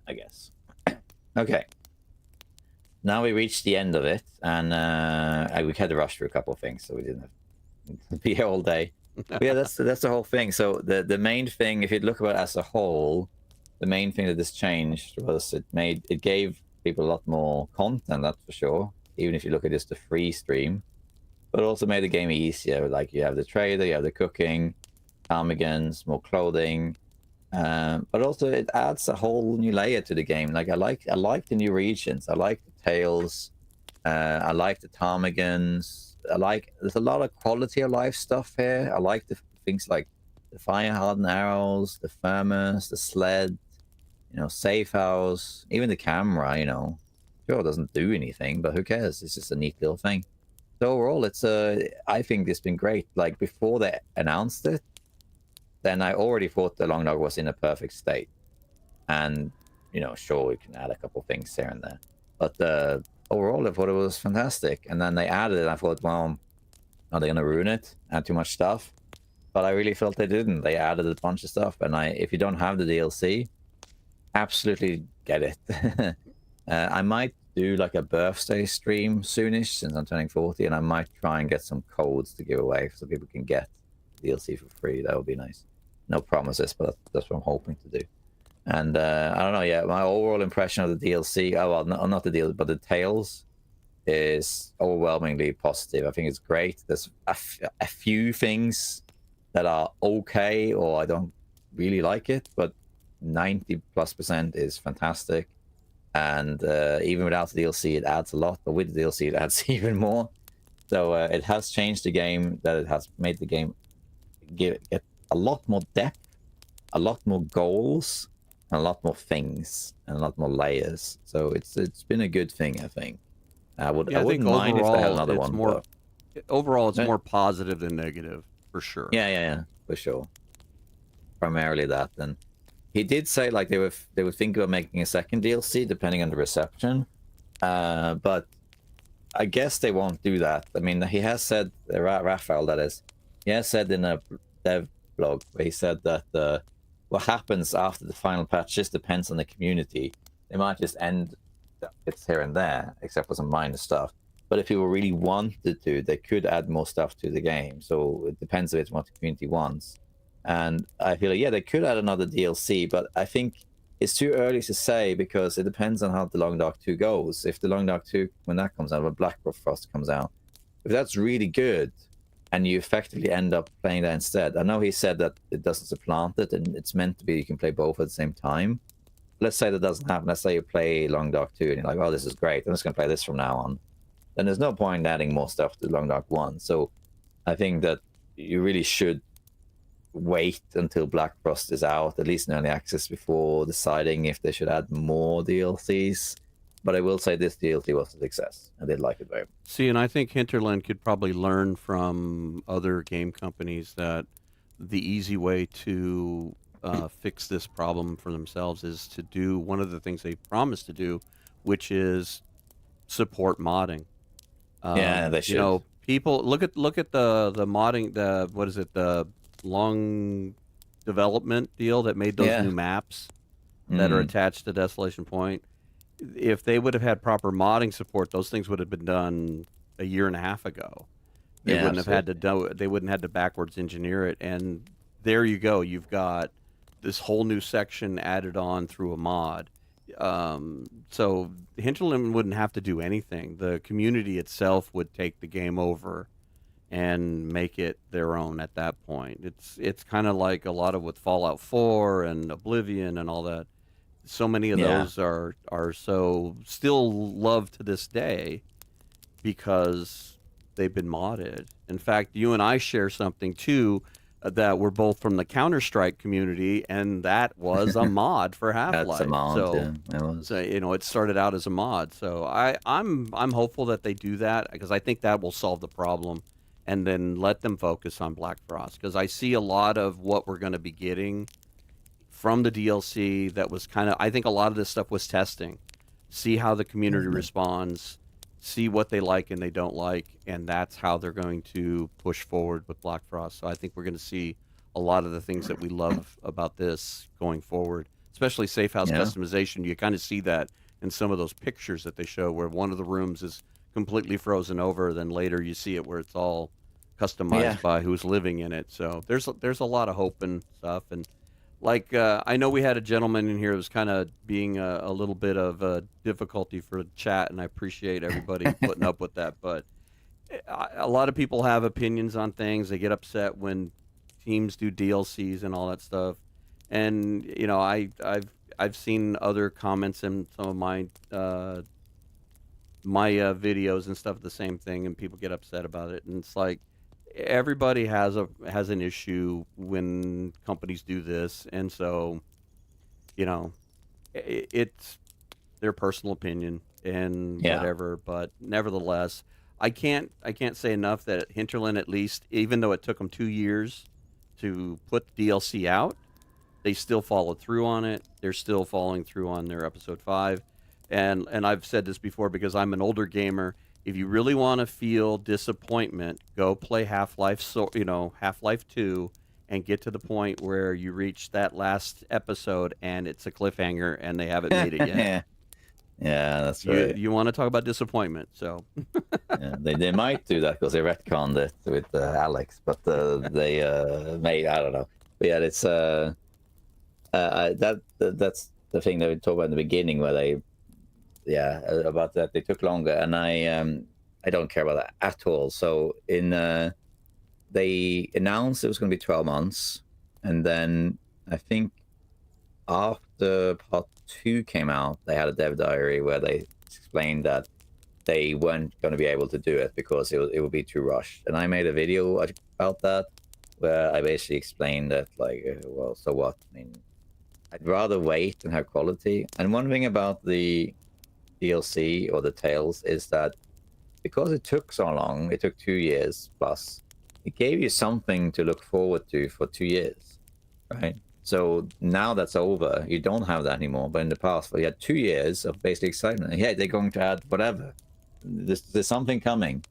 S1: I guess. Okay, now we reached the end of it, and we had to rush through a couple of things, so we didn't have to be here all day. But yeah, that's the whole thing. So the main thing, if you look at it as a whole, the main thing that this changed was it gave people a lot more content, that's for sure, even if you look at just the free stream, but also made the game easier. Like you have the trader, you have the cooking, ptarmigans, more clothing, but also it adds a whole new layer to the game. Like I like the new regions. I like the tails. I like the ptarmigans. There's a lot of quality of life stuff here. I like the things like the fire hardened arrows, the thermos, the sled, safe house, even the camera. Sure, it doesn't do anything, but who cares? It's just a neat little thing. So overall, I think it's been great. Like before they announced it, then I already thought the long log was in a perfect state, and sure, we can add a couple things here and there. But overall, I thought it was fantastic. And then they added it, and I thought, well, are they going to ruin it? Add too much stuff? But I really felt they didn't. They added a bunch of stuff. And if you don't have the DLC, absolutely get it. I might do like a birthday stream soonish since I'm turning 40, and I might try and get some codes to give away so people can get DLC for free. That would be nice. No promises, but that's what I'm hoping to do. And I don't know, yeah, my overall impression of the DLC, not the DLC, but the Tales is overwhelmingly positive. I think it's great. There's a few things that are okay, or I don't really like it, but 90+% is fantastic. And even without the DLC, it adds a lot, but with the DLC, it adds even more. So it has changed the game, that it has made the game get a lot more depth, a lot more goals, and a lot more things, and a lot more layers. So it's been a good thing, I think. I wouldn't mind if they had another one.
S2: Overall, it's more positive than negative, for sure.
S1: Yeah, for sure. Primarily that. And he did say like they would think about making a second DLC depending on the reception, but I guess they won't do that. I mean, he has said, Raphael, that is, he has said in a dev blog where he said that what happens after the final patch just depends on the community. They might just end it's here and there, except for some minor stuff. But if people really wanted to, they could add more stuff to the game. So it depends a bit on what the community wants. And I feel like, yeah, they could add another DLC, but I think it's too early to say because it depends on how the Long Dark 2 goes. If the Long Dark 2, when that comes out, when Black Frost comes out, if that's really good and you effectively end up playing that instead. I know he said that it doesn't supplant it and it's meant to be you can play both at the same time. Let's say that doesn't happen. Let's say you play Long Dark 2 and you're like, oh, this is great. I'm just going to play this from now on. Then there's no point in adding more stuff to Long Dark 1. So I think that you really should wait until Black Frost is out, at least in early access, before deciding if they should add more DLCs. But I will say this DLC was a success. I did like it very much.
S2: See, and I think Hinterland could probably learn from other game companies that the easy way to fix this problem for themselves is to do one of the things they promised to do, which is support modding.
S1: Yeah, they should.
S2: People look at the modding, the long development deal that made those new maps that are attached to Desolation Point. If they would have had proper modding support, those things would have been done a year and a half ago. They wouldn't have had to do it. They wouldn't have had to backwards engineer it. And there you go. You've got this whole new section added on through a mod. So Hinterland wouldn't have to do anything. The community itself would take the game over and make it their own at that point. It's kind of like a lot of with Fallout 4 and Oblivion and all that. So many of those are so still loved to this day because they've been modded. In fact, you and I share something too that we're both from the Counter-Strike community, and that was a mod for Half-Life.
S1: That's a mod,
S2: so it started out as a mod. So I'm hopeful that they do that because I think that will solve the problem, and then let them focus on Black Frost because I see a lot of what we're going to be getting from the DLC that was I think a lot of this stuff was testing. See how the community responds, see what they like and they don't like, and that's how they're going to push forward with Black Frost. So I think we're going to see a lot of the things that we love about this going forward, especially safehouse customization. You kind of see that in some of those pictures that they show where one of the rooms is completely frozen over, then later you see it where it's all customized by who's living in it. So there's a lot of hope and stuff. And like, I know we had a gentleman in here who was kind of being a little bit of a difficulty for chat, and I appreciate everybody putting up with that. But a lot of people have opinions on things. They get upset when teams do DLCs and all that stuff. And, I've seen other comments in some of my videos and stuff, the same thing, and people get upset about it. And it's like, everybody has an issue when companies do this, and so it's their personal opinion and whatever. But nevertheless, I can't say enough that Hinterland, at least, even though it took them 2 years to put DLC out, they still followed through on it. They're still following through on their episode 5. And I've said this before because I'm an older gamer. If you really want to feel disappointment, go play Half-Life, Half-Life 2, and get to the point where you reach that last episode and it's a cliffhanger and they haven't made it yet.
S1: Yeah, that's right.
S2: You want to talk about disappointment, so.
S1: Yeah, they might do that because they retconned it with Alex, but they may, I don't know. But yeah, it's that's the thing that we talked about in the beginning, where they, about that they took longer, and I don't care about that at all. So they announced it was going to be 12 months, and then I think after part 2 came out, they had a dev diary where they explained that they weren't going to be able to do it because it would be too rushed. And I made a video about that where I basically explained that, like, well, so what? I mean, I'd rather wait and have quality. And one thing about the DLC or the Tales is that because it took so long, it took 2 years plus, it gave you something to look forward to for 2 years, right? So now that's over. You don't have that anymore. But in the past, you had 2 years of basic excitement. Yeah, they're going to add whatever. There's something coming.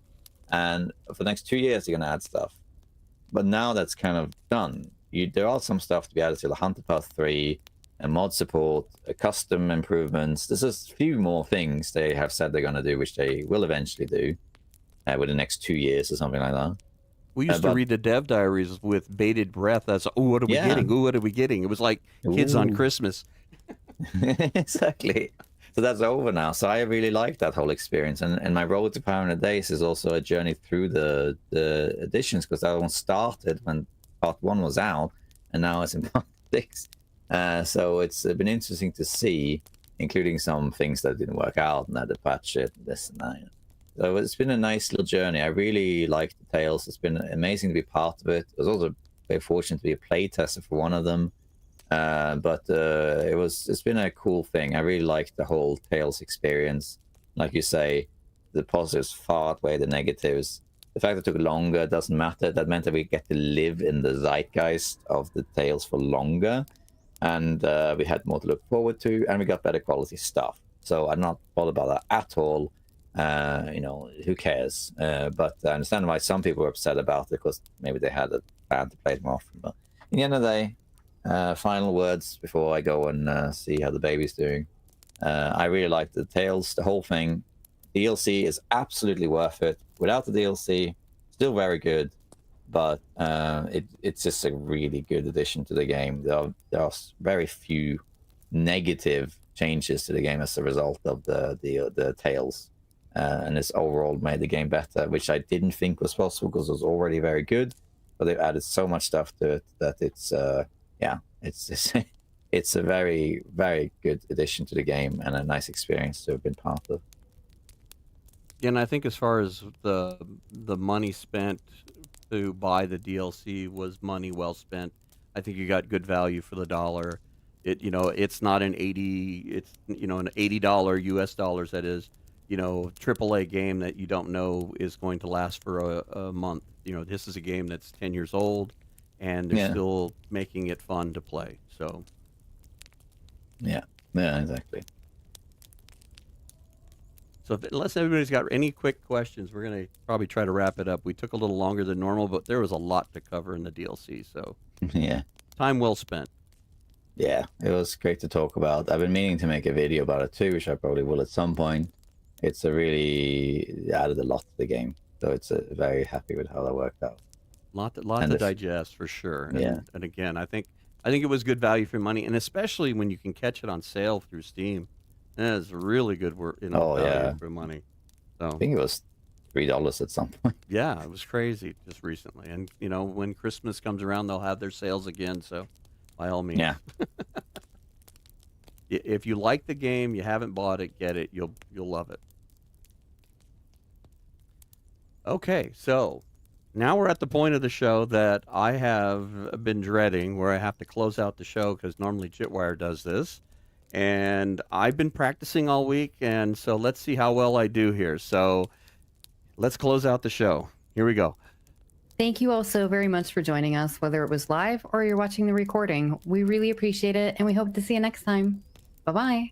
S1: And for the next 2 years, they're going to add stuff. But now that's kind of done. There are some stuff to be added to the Hunter Path 3, and mod support, custom improvements. There's a few more things they have said they're going to do, which they will eventually do within the next 2 years or something like that.
S2: We used to read the dev diaries with bated breath. That's, oh, what are we getting? Oh, what are we getting? It was like kids on Christmas.
S1: Exactly. So that's over now. So I really like that whole experience. And my road to Power in the Days is also a journey through the editions, because that one started when part 1 was out, and now it's in part 6. So it's been interesting to see, including some things that didn't work out and had to patch it, this and that. So it's been a nice little journey. I really like the Tales. It's been amazing to be part of it. I was also very fortunate to be a playtester for one of them. But it's been a cool thing. I really liked the whole Tales experience. Like you say, the positives far outweigh the negatives. The fact that it took longer doesn't matter. That meant that we get to live in the zeitgeist of the Tales for longer. And we had more to look forward to, and we got better quality stuff. So I'm not bothered about that at all. Who cares? But I understand why some people were upset about it, because maybe they had a plan to play them often. But in the end of the day, final words before I go and see how the baby's doing. I really like the Tales, the whole thing. DLC is absolutely worth it. Without the DLC, still very good, but it's just a really good addition to the game. There are very few negative changes to the game as a result of the Tales. And it's overall made the game better, which I didn't think was possible because it was already very good. But they've added so much stuff to it that it's it's a very, very good addition to the game and a nice experience to have been part of.
S2: Yeah, and I think as far as the money spent to buy the DLC was money well spent. I think you got good value for the dollar. It's not an an $80 US dollars, that is, AAA game that you don't know is going to last for a month. This is a game that's 10 years old, and they're still making it fun to play. So,
S1: yeah, exactly.
S2: So unless everybody's got any quick questions, we're going to probably try to wrap it up. We took a little longer than normal, but there was a lot to cover in the DLC, so
S1: yeah.
S2: Time well spent.
S1: Yeah, it was great to talk about. I've been meaning to make a video about it too, which I probably will at some point. It's really added a lot to the game, so it's very happy with how that worked out.
S2: Lot to digest for sure.
S1: And
S2: again, I think it was good value for money, and especially when you can catch it on sale through Steam. That is really good work, value for money. So
S1: I think it was $3 at some point.
S2: Yeah, it was crazy just recently. And when Christmas comes around, they'll have their sales again. So by all means,
S1: yeah.
S2: If you like the game, you haven't bought it, get it. You'll love it. Okay, so now we're at the point of the show that I have been dreading, where I have to close out the show because normally Jitwire does this. And I've been practicing all week, and so let's see how well I do here. So let's close out the show. Here we go.
S3: Thank you all so very much for joining us, whether it was live or you're watching the recording. We really appreciate it, and we hope to see you next time. Bye-bye.